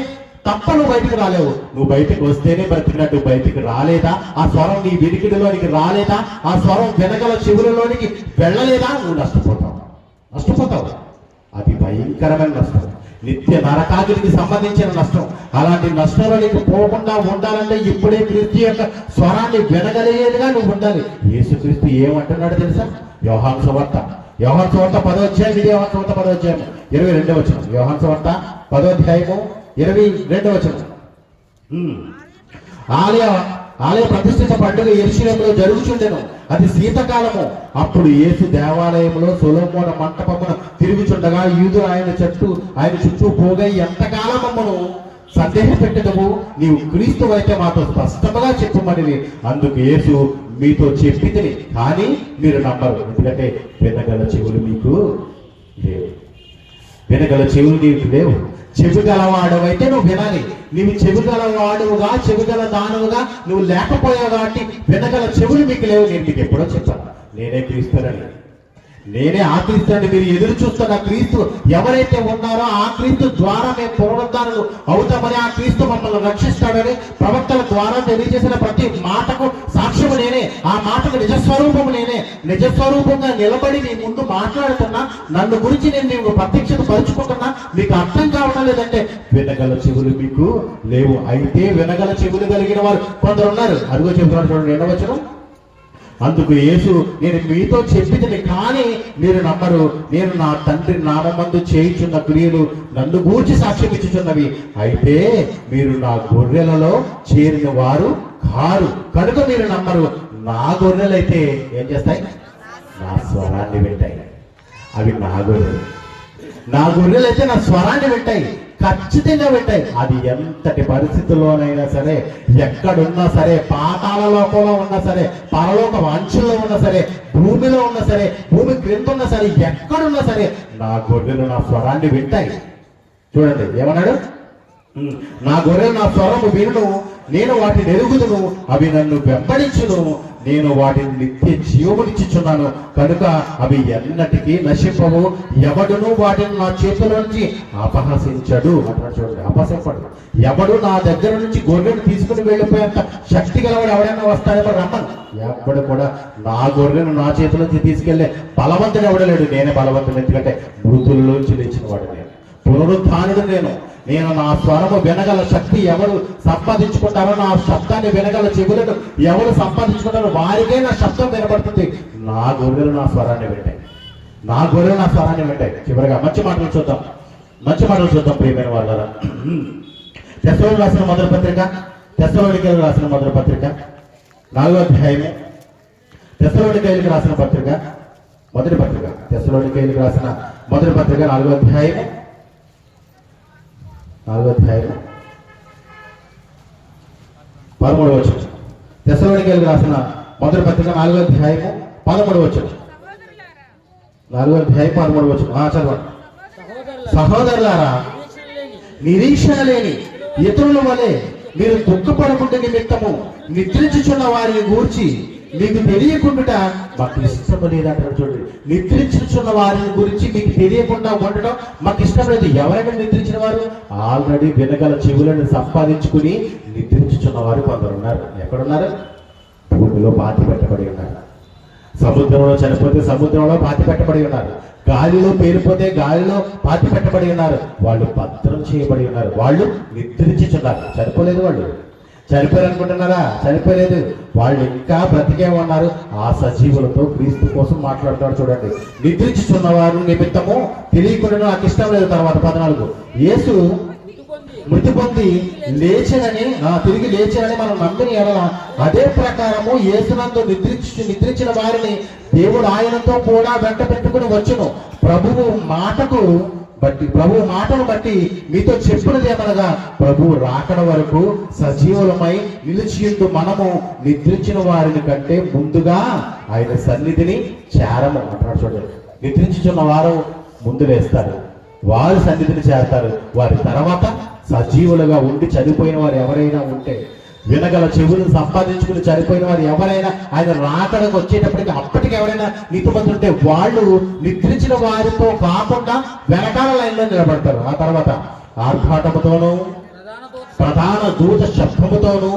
[SPEAKER 1] తప్ప నువ్వు బయటికి రాలేవు. నువ్వు బయటకు వస్తేనే బ్రతికినట్టు. బయటికి రాలేదా, ఆ స్వరం నీ వినికిడిలోనికి రాలేదా, ఆ స్వరం వినగల చెవులలోనికి వెళ్ళలేదా, నువ్వు నష్టపోతావు. అది భయంకరమైన నష్టం, నిత్య నరకాగ్నికి సంబంధించిన నష్టం. అలాంటి నష్టంలో నీకు పోకుండా ఉండాలంటే ఇప్పుడే క్రీస్తు యొక్క స్వరాన్ని వినగలిగేదిగా నువ్వు ఉండాలి. యేసుక్రీస్తు ఏమంటున్నాడు తెలుసా? యోహాను సువార్త 10వ అధ్యాయం, ఇది యోహాను సువార్త 10వ అధ్యాయం 22వ వచనం. యోహాను సువార్త 10వ అధ్యాయము 22వ వచనం. ఆలయ ప్రతిష్ఠిత పండుగ యెరూషలేములో జరుగుచుండెను. అది శీతకాలము. అప్పుడు యేసు దేవాలయంలో సొలొమోను మంటపమున తిరుగుచుండగా యూదులు ఆయన చుట్టూ పోగా, ఎంతకాలం మమ్మను సందేహపెట్టెదవు? నీవు క్రీస్తు అయితే మాతో స్పష్టంగా చెప్పమని. అందుకు యేసు, మీతో చెప్పితిని, కానీ మీరు నమ్మరు. ఎందుకంటే వినగల చెవులు మీకు లేవు. చెవిగలవాడవైతే నువ్వు వినాలి. నీవు చెవిగలవాడుగా, చెవిగల దానువుగా నువ్వు లేకపోయావు కాబట్టి వినగల చెవులు మీకు లేవు. నేను మీకు ఎప్పుడో చెప్పాను, నేనే క్రీస్తునని, నేనే ఆ క్రీస్తుని. మీరు ఎదురు చూస్తున్న క్రీస్తు ఎవరైతే ఉన్నారో ఆ క్రీస్తు ద్వారా మేము పునరుద్ధానులు అవుతామని, ఆ క్రీస్తు మమ్మల్ని రక్షిస్తాడని ప్రవక్తల ద్వారా తెలియజేసిన ప్రతి మాటకు సాక్ష్యము నేనే. ఆ మాటకు నిజస్వరూపము నేనే. నిజస్వరూపంగా నిలబడి నీ ముందు మాట్లాడుతున్నా, నన్ను గురించి నేను ప్రత్యక్షత పరుచుకుంటున్నా. మీకు అర్థం కావడం లేదంటే వినగల చెవులు మీకు లేవు. అయితే వినగల చెవులు కలిగిన వారు కొందరు ఉన్నారు. అదిగో చెబుతున్నాడు చూడండి, 2వ వచనం. అందుకు యేసు, నేను మీతో చెప్పితిని, కానీ మీరు నమ్మరు. నేను నా తండ్రి నామమందు చేయుచున్న క్రియలు నన్ను గూర్చి సాక్ష్యం ఇచ్చుచున్నవి. అయితే మీరు నా గొర్రెలలో చేరిన వారు కారు, కనుక మీరు నమ్మరు. నా గొర్రెలైతే ఏం చేస్తాయి? నా స్వరాన్ని వింటాయి. అవి నా గొర్రెలైతే నా స్వరాన్ని వింటాయి, ఖచ్చితంగా వింటాయి. అది ఎంతటి పరిస్థితుల్లోనైనా సరే, ఎక్కడున్నా సరే, పాతాళ లోకంలో ఉన్నా సరే, పరలోక అంచుల్లో ఉన్నా సరే, భూమిలో ఉన్నా సరే, భూమి క్రింద ఉన్నా సరే, ఎక్కడున్నా సరే, నా గొర్రెలు నా స్వరాన్ని వింటాయి. చూడండి ఏమన్నాడు, నా గొర్రెలు నా స్వరము వినును, నేను వాటిని ఎరుగుదును, అవి నన్ను వెంబడించును, నేను వాటిని నిత్య జీవమునిచ్చుచున్నాను, కనుక అవి ఎన్నటికీ నశింపవు, ఎవడును వాటిని నా చేతుల నుంచి అపహసించడు అంటాడు. చూడండి, అపహసింపడు. ఎవడు నా దగ్గర నుంచి గొర్రెను తీసుకుని వెళ్ళిపోయేంత శక్తి గలవాడు ఎవరైనా వస్తాడేమో రమ్మను. ఎవడు కూడా నా గొర్రెను నా చేతుల నుంచి తీసుకెళ్లే బలవంతుడు ఎవడలేడు, నేనే బలవంతుడు. ఎందుకంటే మృతుల్లోంచి లేచిన వాడు నేను, పునరుత్థానుడు నేను నా స్వరము వినగల శక్తి ఎవరు సంపాదించుకుంటారో, నా శబ్దాన్ని వినగల చెవులను ఎవరు సంపాదించుకుంటారో వారికే నా శబ్దం వినబడుతుంది. నా గొర్రెలు నా స్వరాన్ని వింటాయి, నా గొర్రెలు నా స్వరాన్ని వింటాయి. చివరిగా మంచి మాటలు చూద్దాం ప్రియమైన వాళ్ళారా. తెస్సలోనికీయులకు రాసిన మొదటి పత్రిక, తెస్సలోనికీయులకు రాసిన మొదటి పత్రిక 4వ అధ్యాయము, తెస్సలోనికీయులకు రాసిన పత్రిక మొదటి పత్రిక, తెస్సలోనికీయులకు రాసిన మొదటి పత్రిక 4వ అధ్యాయము 13వ వచనం. తెస్సలోనికీయులకు రాసిన మొదటి పత్రిక 4వ అధ్యాయము 13వ వచనం. 4వ అధ్యాయం 13వ వచనం చదవండి. సహోదరులారా, నిరీక్షణ లేని ఇతరుల వలె మీరు దుఃఖపడకుండా నిమిత్తము నిద్రించుచున్న వారిని గూర్చి మీకు తెలియకుండా మాకు ఇష్టం లేదంటారు. చూడండి, నిద్రించుచున్న వారిని గురించి మీకు తెలియకుండా ఉండటం మాకు ఇష్టం లేదు. ఎవరైనా నిద్రించిన వారు ఆల్రెడీ వినగల చెవులను సంపాదించుకుని నిద్రించుచున్న వారు కొందరు ఉన్నారు. ఎక్కడున్నారు? భూమిలో పాతి పెట్టబడి ఉన్నారు. సముద్రంలో చనిపోతే సముద్రంలో పాతి పెట్టబడి ఉన్నారు. గాలిలో పేరిపోతే గాలిలో పాతి పెట్టబడి ఉన్నారు. వాళ్ళు భద్రం చేయబడి ఉన్నారు. వాళ్ళు నిద్రించుచున్నారు. చనిపోలేదు. వాళ్ళు చనిపోయారు అనుకుంటున్నారా? చనిపోలేదు. వాళ్ళు ఇంకా బ్రతికే ఉన్నారు. ఆ సజీవులతో క్రీస్తు కోసం మాట్లాడుతాడు. చూడండి, నిద్రించుచున్న వారు నిమిత్తము తెలియకుండా నాకు ఇష్టం లేదు. తర్వాత 14, యేసు మృతి పొంది లేచనని, తిరిగి లేచనని మనం నమ్మిన ఎడల అదే ప్రకారము యేసునందు నిద్రించిన వారిని దేవుడు ఆయనతో కూడా వెంట పెట్టుకుని వచ్చును. ప్రభువు మాటను బట్టి మీతో చెప్పినది ఏమనగా, ప్రభువు రాకడ వరకు సజీవులమై నిలిచియుండు మనము నిద్రించిన వారిని కంటే ముందుగా ఆయన సన్నిధిని చేరము అంటారు. చూడండి, నిద్రించుచున్న వారు ముందు లేస్తారు, వారు సన్నిధిని చేరతారు. వారి తర్వాత సజీవులుగా ఉండి చనిపోయిన వారు ఎవరైనా ఉంటే, వినగల చెవులను సంపాదించుకుని చనిపోయిన వారు ఎవరైనా ఆయన రాకడకు వచ్చేటప్పటికి అప్పటికి ఎవరైనా నీతిమంతులుంటే వాళ్ళు నిద్రించిన వారితో కాకుండా వెనకాల లైన్లో నిలబడతారు. ఆ తర్వాత ఆర్భాటముతోనూ ప్రధాన దూత శబ్దముతోనూ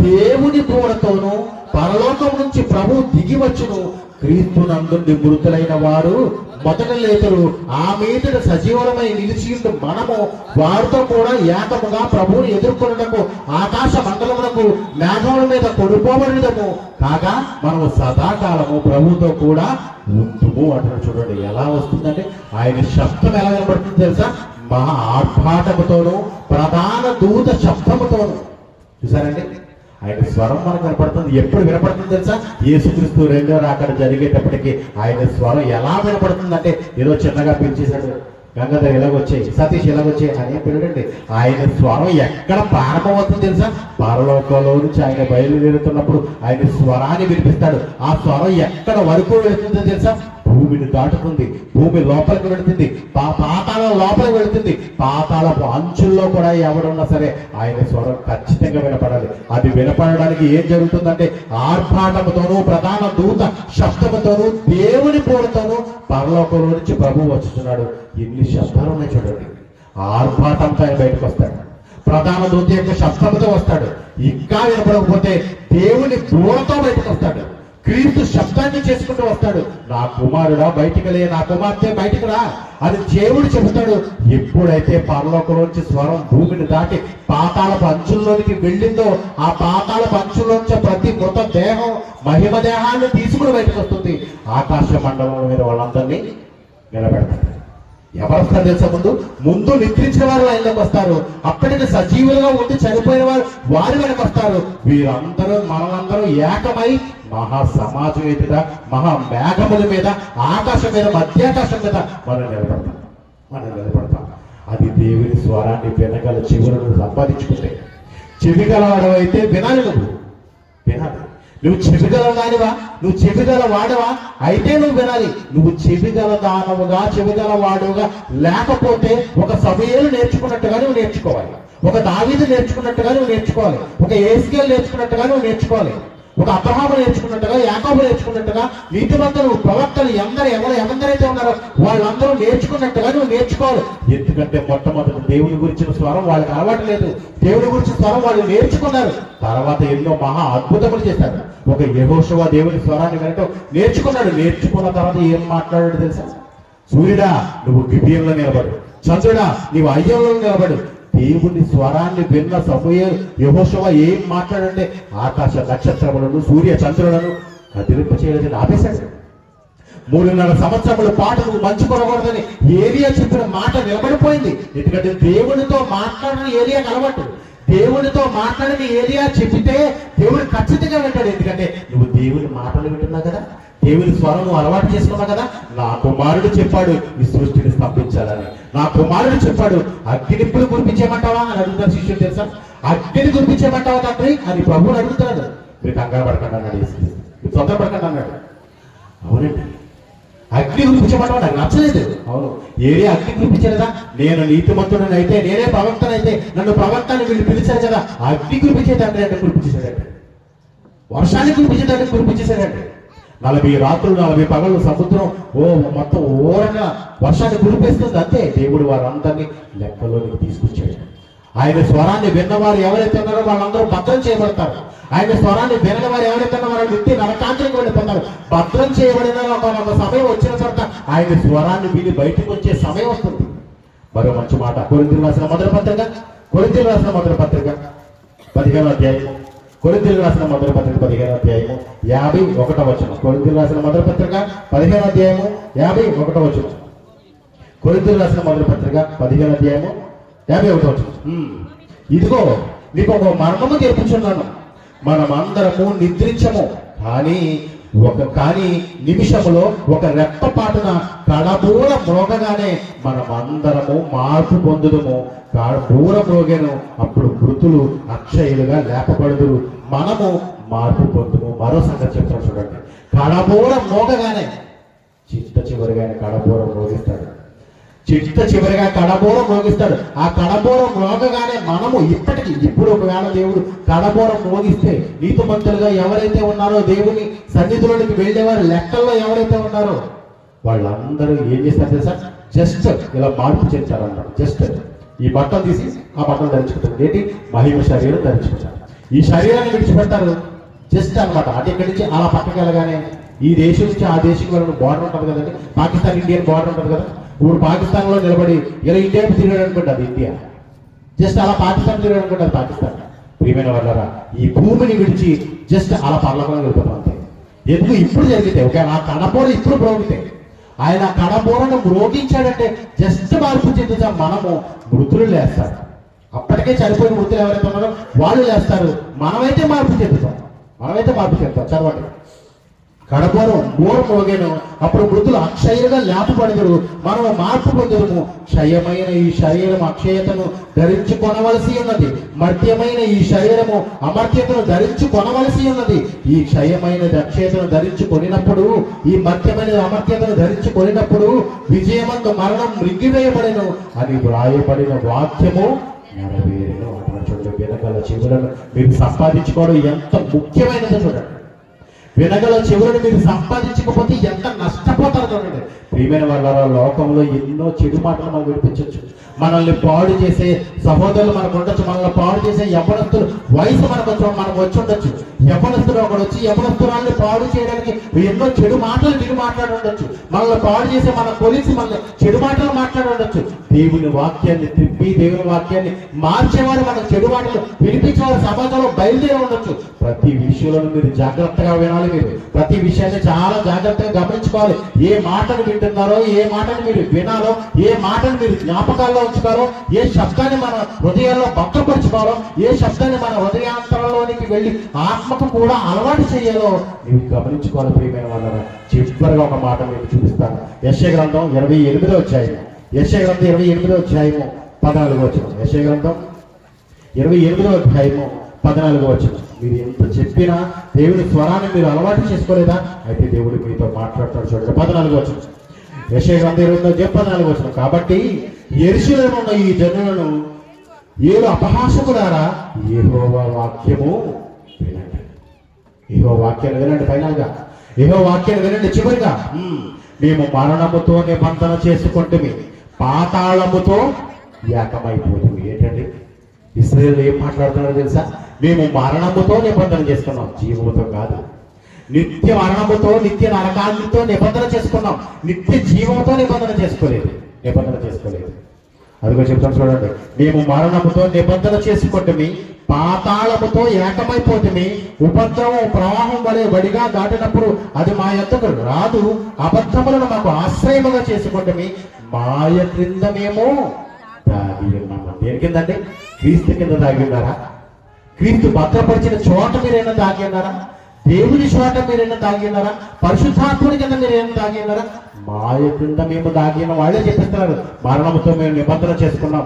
[SPEAKER 1] దేవుని బూరతోనూ పరలోకం నుంచి ప్రభువు దిగి వచ్చును. క్రీస్తు నందు మృతులైన వారు మొదట లేతరు. ఆ మీదట సజీవమై నిలిచి మనము వారితో కూడా ఏకముగా ప్రభువుని ఎదుర్కొనటకు ఆకాశ మండలమునకు మేఘముల మీద కొనుపోబడినము కాగా మనము సదాకాలము ప్రభువుతో కూడా ఉంటుము అంటారు. చూడండి, ఎలా వస్తుందంటే ఆయన శబ్దం ఎలా వినబడుతుంది తెలుసా? మహా ఆర్భాటముతోనూ ప్రధాన దూత శబ్దముతోనూ. చూసారండి, ఆయన స్వరం మనకు వినపడుతుంది. ఎప్పుడు వినపడుతుంది తెలుసా? యేసుక్రీస్తు రెండో రాకడ జరిగేటప్పటికి ఆయన స్వరం ఎలా వినపడుతుందంటే, ఏదో చిన్నగా పిలిచేశాడు, గంగాధర్ ఎలాగొచ్చాయి, సతీష్ ఎలాగొచ్చాయి అని పిల్లడండి. ఆయన స్వరం ఎక్కడ ప్రారంభమవుతుంది తెలుసా? పరలోకంలో నుంచి ఆయన బయలుదేరుతున్నప్పుడు ఆయన స్వరాన్ని వినిపిస్తాడు. ఆ స్వరం ఎక్కడ వరకు వెళుతుందో తెలుసా? భూమిని దాటుతుంది, భూమి లోపలికి వెళుతుంది, పాతాళం లోపలికి వెళుతుంది. పాతాళపు అంచుల్లో కూడా ఎవడున్నా సరే ఆయన స్వరం ఖచ్చితంగా వినపడాలి. అది వినపడడానికి ఏం జరుగుతుందంటే, ఆర్భాటముతోనూ ప్రధాన దూత శబ్దముతోనూ దేవుని పోరుతోనూ పరలోకంలో నుంచి ప్రభువు వచ్చుతున్నాడు. ఎన్ని శబ్దాలు ఉన్నాయి చూడండి. ఆర్భాటంతో ఆయన బయటకు వస్తాడు, ప్రధాన దూత యొక్క శబ్దంతో వస్తాడు, ఇంకా వినపడకపోతే దేవుని బోరతో బయటకు వస్తాడు, క్రీస్తు శబ్దాన్ని చేసుకుంటూ వస్తాడు. నా కుమారుడా బయటికి లే, నా కుమార్తె బయటికి రా అని దేవుడు చెబుతాడు. ఎప్పుడైతే పరలోకంలోంచి స్వరం భూమిని దాటి పాతాళపు అంచుల్లోనికి వెళ్ళిందో, ఆ పాతాళపు అంచుల్లోంచి ప్రతి మృత దేహం మహిమ దేహాన్ని తీసుకుని బయటకు వస్తుంది. ఆకాశ మండలం మీద వాళ్ళందరినీ నిలబెడతారు. ఎవరు వస్తారు తెలుసా? ముందు నిద్రించిన వారు లైన్లోకి వస్తారు. అప్పటికి సజీవులుగా ఉండి చనిపోయిన వారు వెనక వస్తారు. వీరందరూ మనమందరూ ఏకమై మహా సమాజం ఎదుట, మహా మేఘముల మీద, ఆకాశం మీద, మధ్యాకాశం మీద మనం నిలబడతాం. అది దేవుని స్వరాన్ని వినగల చెవులను సంపాదించుకుంటే. చెవి గలవాడు అయితే వినాలి, నువ్వు వినాలి. నువ్వు చెవిగల దానివా, నువ్వు చెవిగల వాడవా అయితే నువ్వు వినాలి. నువ్వు చెవిగల దానవుగా, చెవిగల వాడుగా లేకపోతే ఒక సమూయేలు నేర్చుకున్నట్టుగా నువ్వు నేర్చుకోవాలి, ఒక దావీదు నేర్చుకున్నట్టుగా నువ్వు నేర్చుకోవాలి, ఒక యేసుకేలు నేర్చుకున్నట్టుగా నువ్వు నేర్చుకోవాలి, ఒక అబ్రహాము నేర్చుకున్నట్టుగా, యాకోబు నేర్చుకున్నట్టుగా, నీతిమంతులు, ప్రవక్తలు ఎవరైతే ఉన్నారో వాళ్ళందరూ నేర్చుకున్నట్టుగా నువ్వు నేర్చుకోవాలి. ఎందుకంటే మొట్టమొదటి దేవుని గురించిన స్వరం వాళ్ళకి అలవాటు లేదు, దేవుని గురించిన స్వరం వాళ్ళు నేర్చుకున్నారు. తర్వాత ఎన్నో మహా అద్భుతములు చేశారు. ఒక యెహోషువ దేవుని స్వరాన్ని వినటం నేర్చుకున్నాడు. నేర్చుకున్న తర్వాత ఏం మాట్లాడాడు తెలుసా? సూర్యుడా నువ్వు గిబియంలో నిలబడు, చంద్రుడా నీవు అయ్యంలో నిలబడు. దేవుని స్వరాన్ని విన్న సమూయేలు, యెహోషువ ఏం మాట్లాడంటే ఆకాశ నక్షత్రములను, సూర్య చంద్రులను కదిలింప చేయలేదని ఆపేశాడు. 3.5 సంవత్సరముల పాటు నువ్వు మంచు కొనకూడదని ఏలియా చెప్పిన మాట నిలబడిపోయింది. ఎందుకంటే దేవునితో మాట్లాడిన ఏలియాకి అలవాటు. దేవునితో మాట్లాడిన ఏలియా చెప్పితే దేవుడు ఖచ్చితంగా వింటాడు. ఎందుకంటే నువ్వు దేవుని మాటలు వింటున్నావు కదా, దేవుని స్వరం నువ్వు అలవాటు చేసుకున్నావు కదా. నా కుమారుడు చెప్పాడు ఈ సృష్టిని స్థాపించాలని, నా కుమారుడు చెప్పాడు అగ్నిప్పులు కురిపించేయమంటావా అని అడుగుతారు శిష్యులు. తెలుసా, అగ్నిని కురిపించేయమంటావా తండ్రి అని ప్రభువుని అడుగుతున్నాడు. మీరు కంగారు పడకండి అన్నాడు, మీరు తొందరపడకండి అన్నాడు. అవునండి, అగ్ని కురిపించమంటావా? నాకు నచ్చలేదు. అవును, ఏడే అగ్ని కురిపించలేదా? నేను నీతిమంతుడని అయితే, నేనే ప్రవక్తనైతే నన్ను ప్రవక్తని వీళ్ళు పిలిచారు కదా. అగ్ని కురిపించే తండ్రి అంటే కురిపించేశాడండి, వర్షాన్ని కురిపించేటట్టు కురిపించేశాడండి. 40 రాత్రులు 40 పగళ్ళు సముద్రం మొత్తం ఓరంగా వర్షాన్ని కురిపిస్తుంది. అంతే, దేవుడు వారందరినీ లెక్కలోనికి తీసుకొచ్చాడు. ఆయన స్వరాన్ని విన్నవారు ఎవరైతే ఉన్నారో వాళ్ళందరూ భద్రం చేయబడతారు. ఆయన స్వరాన్ని వినని వారు ఎవరైతే ఉన్నారో వాళ్ళు వ్యక్తి నరకాంతరికి వెళ్ళిపోతారు. భద్రం చేయబడిన ఒక సమయం వచ్చిన తర్వాత ఆయన స్వరాన్ని విని బయటకు వచ్చే సమయం వస్తుంది. మరో మంచి మాట, కొరింథీయులకు రాసిన మొదటి పత్రిక 15వ అధ్యాయము, కొరింథీయులకు రాసిన మొదటి పత్రిక 15వ అధ్యాయము 51వ వచనం. కొరింథీయులకు రాసిన మొదటి పత్రిక 15వ అధ్యాయము 51వ వచనం. కొరింథీయులకు రాసిన మొదటి పత్రిక 15వ అధ్యాయము 51వ వచనం. ఇదిగో నీకు ఒక మర్మము తెప్పించున్నాను, మనమందరము నిద్రించము, కానీ నిమిషములో ఒక రెప్పపాటున కడబూర మ్రోగగానే మనమందరము మార్పు పొందుదుము. కడబూర మ్రోగెను, అప్పుడు మృతులు అక్షయులుగా లేపబడుదురు, మనము మార్పు పొందుము. మరో సంగతి చెప్తాను చూడండి, కడబూర మ్రోగగానే, చిట్ట చివరిగా కడబూర మ్రోగిస్తాడు, చిట్ట చివరిగా కడబోరం మోగిస్తాడు. ఆ కడబోరం మోగగానే మనము ఇప్పుడు ఒకవేళ దేవుడు కడబోరం మోగిస్తే నీతిమంతులుగా ఎవరైతే ఉన్నారో, దేవుని సన్నిధిలోనికి వెళ్ళేవారు లెక్కల్లో ఎవరైతే ఉన్నారో వాళ్ళందరూ ఏం చేస్తారు తెలుసా? జస్ట్ ఇలా మార్పు చెందుతారన్నారు. జస్ట్ ఈ బట్టలు తీసి ఆ బట్టలు ధరించుకుంటారు. ఏంటి? మహిమ శరీరం ధరించుకుంటారు. ఈ శరీరాన్ని విడిచిపెడతారు జస్ట్ అనమాట. అంటే ఇక్కడి నుంచి అలా పక్కకి వెళ్ళగానే ఈ దేశం నుంచి ఆ దేశం వెళ్ళిన బార్డర్ ఉంటుంది కదండి, పాకిస్తాన్ ఇండియన్ బార్డర్ ఉంటుంది కదా. ఇప్పుడు పాకిస్తాన్ లో నిలబడి ఇలా ఇండియాకి తిరిగాడు అనుకోండి, అది ఇండియా. జస్ట్ అలా పాకిస్తాన్ తిరిగాడు అనుకోండి, అది పాకిస్తాన్. ప్రియమైన వాళ్ళరా, ఈ భూమిని విడిచి జస్ట్ అలా పర్లోకంగా వెళ్ళిపోతాం అంతే. ఎందుకు? ఇప్పుడు జరిగితే ఓకే, ఆ కడబోర ఇప్పుడు మ్రోగితే, ఆయన కడబోరను మ్రోగించాడంటే జస్ట్ మార్పు చెందుతాం. మనము మృతులు లేస్తారు, అప్పటికే చనిపోయిన మృతులు ఎవరైతే ఉన్నారో వాళ్ళు లేస్తారు. మనమైతే మార్పు చెందుతాం. చదవండి. కడబోరం మోర మోగెను, అప్పుడు మృతులు అక్షయులుగా లేపబడదురు, మనము మార్పు పొందుదుము. క్షయమైన ఈ శరీరం అక్షయతను ధరించుకొనవలసి ఉన్నది, మర్త్యమైన ఈ శరీరము అమర్త్యతను ధరించుకొనవలసి ఉన్నది. ఈ క్షయమైనది అక్షయతను ధరించుకొనినప్పుడు, ఈ మర్త్యమైనది అమర్త్యతను ధరించుకొనినప్పుడు విజయమందు మరణం మృంగివేయబడెను అని వ్రాయబడిన వాక్యము నెరవేరెను. చూడండి, వెనకాల చెవులను మీరు సంపాదించుకోవడం ఎంత ముఖ్యమైనదో చూడండి. వినగల చెవులను మీరు సంపాదించకపోతే ఎంత నష్టపోతారో చూడండి. ప్రియమైన వాళ్ళ లోకంలో ఎన్నో చెడు మాటలు మనం వినిపించవచ్చు. మనల్ని పాడు చేసే సహోదరులు మనకు ఉండొచ్చు, మనల్ని పాడు చేసే యవ్వనస్తులు వయసు మనకు వచ్చి ఉండొచ్చు. యవ్వనస్తుడు ఒకడు వచ్చి యవ్వనస్తురాన్ని పాడు చేయడానికి ఎన్నో చెడు మాటలు మీరు మాట్లాడి ఉండొచ్చు. మనల్ని పాడు చేసే మన కొలిసి మనల్ని చెడు మాటలు మాట్లాడి ఉండొచ్చు. దేవుని వాక్యాన్ని తిప్పి దేవుని వాక్యాన్ని మార్చేవారు మనకు చెడు మాటలు వినిపించేవారు సమాజంలో బయలుదేరి ఉండొచ్చు. ప్రతి విషయంలో మీరు జాగ్రత్తగా వినాలి. మీరు ప్రతి విషయాన్ని చాలా జాగ్రత్తగా గమనించుకోవాలి. ఏ మాటను వింటున్నారో, ఏ మాటను మీరు వినాలో, ఏ మాటను మీరు జ్ఞాపకాల్లో ఉంచుతారో, ఏ శబ్దాన్ని మన హృదయాల్లో భద్రపరచుకోవాలో, ఏ శబ్దాన్ని మన హృదయాంతరంలోనికి వెళ్ళి ఆత్మకు కూడా అలవాటు చేయాలో మీరు గమనించుకోవాలి. ప్రియమైన వాళ్ళ చివరిగా ఒక మాట మీకు చూపిస్తాను. యెషయా గ్రంథం 28వ అధ్యాయం, యెషయా గ్రంథం 28వ అధ్యాయము 14వ వచనం. యెషయా గ్రంథం 28వ అధ్యాయము 14వ వచనం. మీరు ఎంత చెప్పినా దేవుని స్వరాన్ని మీరు అలవాటు చేసుకోలేదా? అయితే దేవుడు మీతో మాట్లాడతాడు. చూడండి 14వ వచనం. యెషయా గ్రంథం 14వ వచనం. కాబట్టి యెరూషలేములో ఉన్న ఈ జనులను ఏడు అపహాసకులారా యెహోవా వాక్యము వినండి. యెహోవా వాక్యాన్ని వినండి. ఫైనల్గా యెహోవా వాక్యాన్ని వినండి. చివరిగా మేము మరణముతో నిబంధన చేసుకుంటే పాతాళముతో ఏకమైపోతుంది. ఏంటండి ఇశ్రాయేలు ఏం మాట్లాడుతున్నారో తెలుసా? మేము మరణముతో నిబంధన చేసుకున్నాం, జీవముతో కాదు. నిత్య మరణముతో నిత్య నరకాలతో నిబంధన చేసుకున్నాం, నిత్య జీవంతో నిబంధన చేసుకోలేదు. అదిగో చెప్తాను చూడండి. మేము మరణముతో నిబంధన చేసుకుంటే పాతాళముతో ఏకమైపోతుంది. ఉపద్రవం ప్రవాహం వలె వడిగా దాటినప్పుడు అది మా యొద్దకు రాదు. అబద్ధములను మాకు ఆశ్రయముగా చేసుకుంటే మాయ క్రింద మేము దాగి ఉన్నాము. దేని కిందండి? క్రీస్తు కింద దాగి ఉన్నారా? క్రీస్తు భద్రపరిచిన చోట మీరైనా దాగి ఉన్నారా? దేవుని చోట మీరైనా దాగి ఉన్నారా? పరిశుద్ధాత్ముని కింద మీరైనా దాగి ఉన్నారా? మాయ క్రింద మేము దాగిన వాళ్ళే చెప్పిస్తున్నారు. మరణముతో మేము నిబంధన చేసుకున్నాం,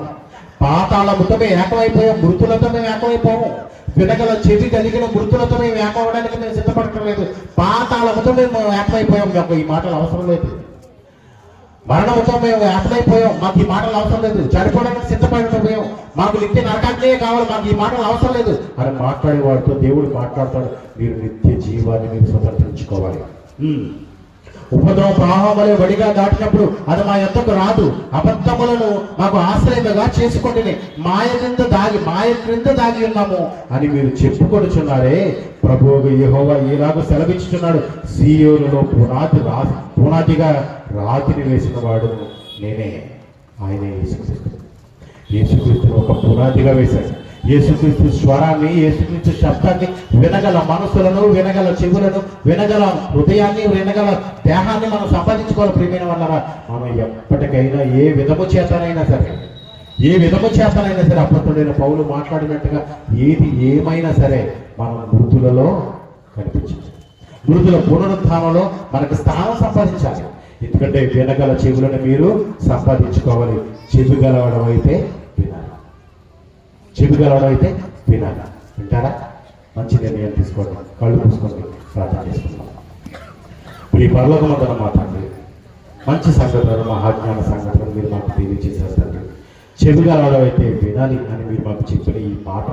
[SPEAKER 1] పాతాళముతో మేము ఏకమైపోయాం, మృతులతో మేము ఏకమైపోయాము. వినగల చెవి కలిగిన మృతులతో మేము ఏకమవడానికి మేము సిద్ధపడటం లేదు. పాతాళముతో మేము ఏకమైపోయాం. మాకు ఈ మాటలు అవసరం లేదు. మరణముతో మేము ఏకమైపోయాం, మాకు ఈ మాటలు అవసరం లేదు. చనిపోవడానికి సిద్ధపడిపోయాం, మాకు నిత్య నరకాగ్నే కావాలి, మాకు ఈ మాటలు అవసరం లేదు అని మాట్లాడే వాడితో దేవుడు మాట్లాడతాడు. మీరు నిత్య జీవాన్ని మీరు స్వతంత్రించుకోవాలి. ఉపద్రవ ప్రవాహం వలె వడిగా దాటినప్పుడు అది మా యొద్దకు రాదు. అబద్ధములను మాకు ఆశ్రయముగా చేసుకుంటే మాయ క్రింద దాగి ఉన్నాము అని మీరు చెప్పుకొనుచున్నారే. ప్రభువు యెహోవా ఈలాగు సెలవిచ్చుచున్నాడు. సీయోనులో పునాదిగా రాతిని వేసిన వాడు నేనే. ఆయనే యేసుక్రీస్తును ఒక పునాదిగా వేశాడు. యేసుక్రీస్తు స్వరాన్ని, యేసుక్రీస్తు శబ్దాన్ని వినగల మనసులను, వినగల చెవులను, వినగల హృదయాన్ని, వినగల దేహాన్ని మనం సంపాదించుకోవాలి. ప్రియమైన వాళ్ళరా, మనం ఎప్పటికైనా ఏ విధము చేతనైనా సరే అప్పటికైన పౌలు మాట్లాడినట్టుగా ఏమైనా సరే మనం మృతులలో కనిపించాలి. మృతుల పునరుత్థానంలో మనకు స్థానం సంపాదించాలి. ఎందుకంటే వినగల చెవులను మీరు సంపాదించుకోవాలి. చెవిగలవడం అయితే వినాలి. వింటారా? మంచి నిర్ణయం తీసుకోండి. కళ్ళు మూసుకోండి, ప్రార్థన చేసుకుంటాం. ఈ పరలోకమందున మా తండ్రి, మంచి సంగతులను, మహాజ్ఞాన సంగతులను మీరు మాకు తెలియజేశారు తండ్రి. చెవిగలవడం అయితే వినాలి అని మీరు మాకు చెప్పిన ఈ మాట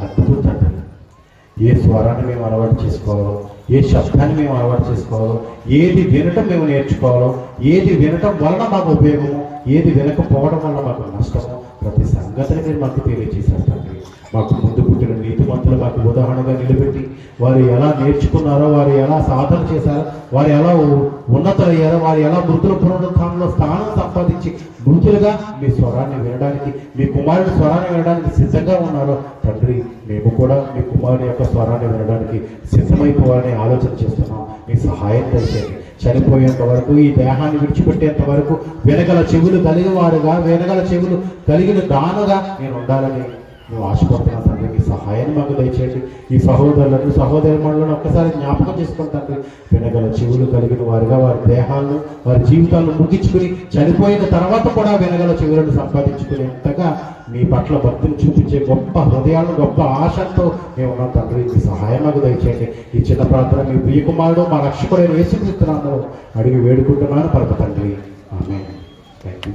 [SPEAKER 1] అద్భుతం తండ్రి. ఏ స్వరాన్ని మేము అలవాటు చేసుకోవాలో, ఏ శబ్దాన్ని మేము అలవాటు చేసుకోవాలో, ఏది వినటం మేము నేర్చుకోవాలో, ఏది వినటం వలన మాకు ఉపయోగము, ఏది వినకపోవడం వల్ల మాకు నష్టము, ప్రతి సంగతిని మీరు మాకు తెలియజేశారు తండ్రి. మాకు ముందు పుట్టిన నీతిమంతులు మాకు ఉదాహరణగా నిలబెట్టి వారు ఎలా నేర్చుకున్నారో, వారు ఎలా సాధన చేశారో, వారు ఎలా ఉన్నతులయ్యారో, వారు ఎలా మృతుల పునరుత్థానంలో స్థానం సంపాదించి మృతులుగా మీ స్వరాన్ని వినడానికి, మీ కుమారుడి స్వరాన్ని వినడానికి సిద్ధంగా ఉన్నారో తండ్రి, మేము కూడా మీ కుమారుని యొక్క స్వరాన్ని వినడానికి సిద్ధమైపోవాలని ఆలోచన చేస్తున్నాం. మీ సహాయం దయచేయండి. చనిపోయేంత వరకు, ఈ దేహాన్ని విడిచిపెట్టేంత వరకు వినగల చెవులు కలిగిన వాడుగా, వినగల చెవులు కలిగిన దానుగా నేను ఉండాలని మేము ఆశపడుతున్నాం తండ్రి. మీ సహాయాన్ని మాకు దయచేయండి. ఈ సహోదరులను ఒక్కసారి జ్ఞాపకం చేసుకుని తండ్రి, వినగల చెవులు కలిగిన వారుగా వారి దేహాలను, వారి జీవితాలను ముగించుకుని చనిపోయిన తర్వాత కూడా వినగల చెవులను సంపాదించుకునేంతగా మీ పట్ల భక్తిని చూపించే గొప్ప హృదయాలను, గొప్ప ఆశతో మేము ఉన్నాం తండ్రి. మీ సహాయం మాకు దయచేయండి. ఈ చిన్న ప్రార్థన మీ ప్రియకుమారుడు, మా రక్షకుడైన యేసుక్రీస్తు నామములో అడిగి వేడుకుంటున్నాను పరమ తండ్రి. ఆమేన్. థాంక్యూ.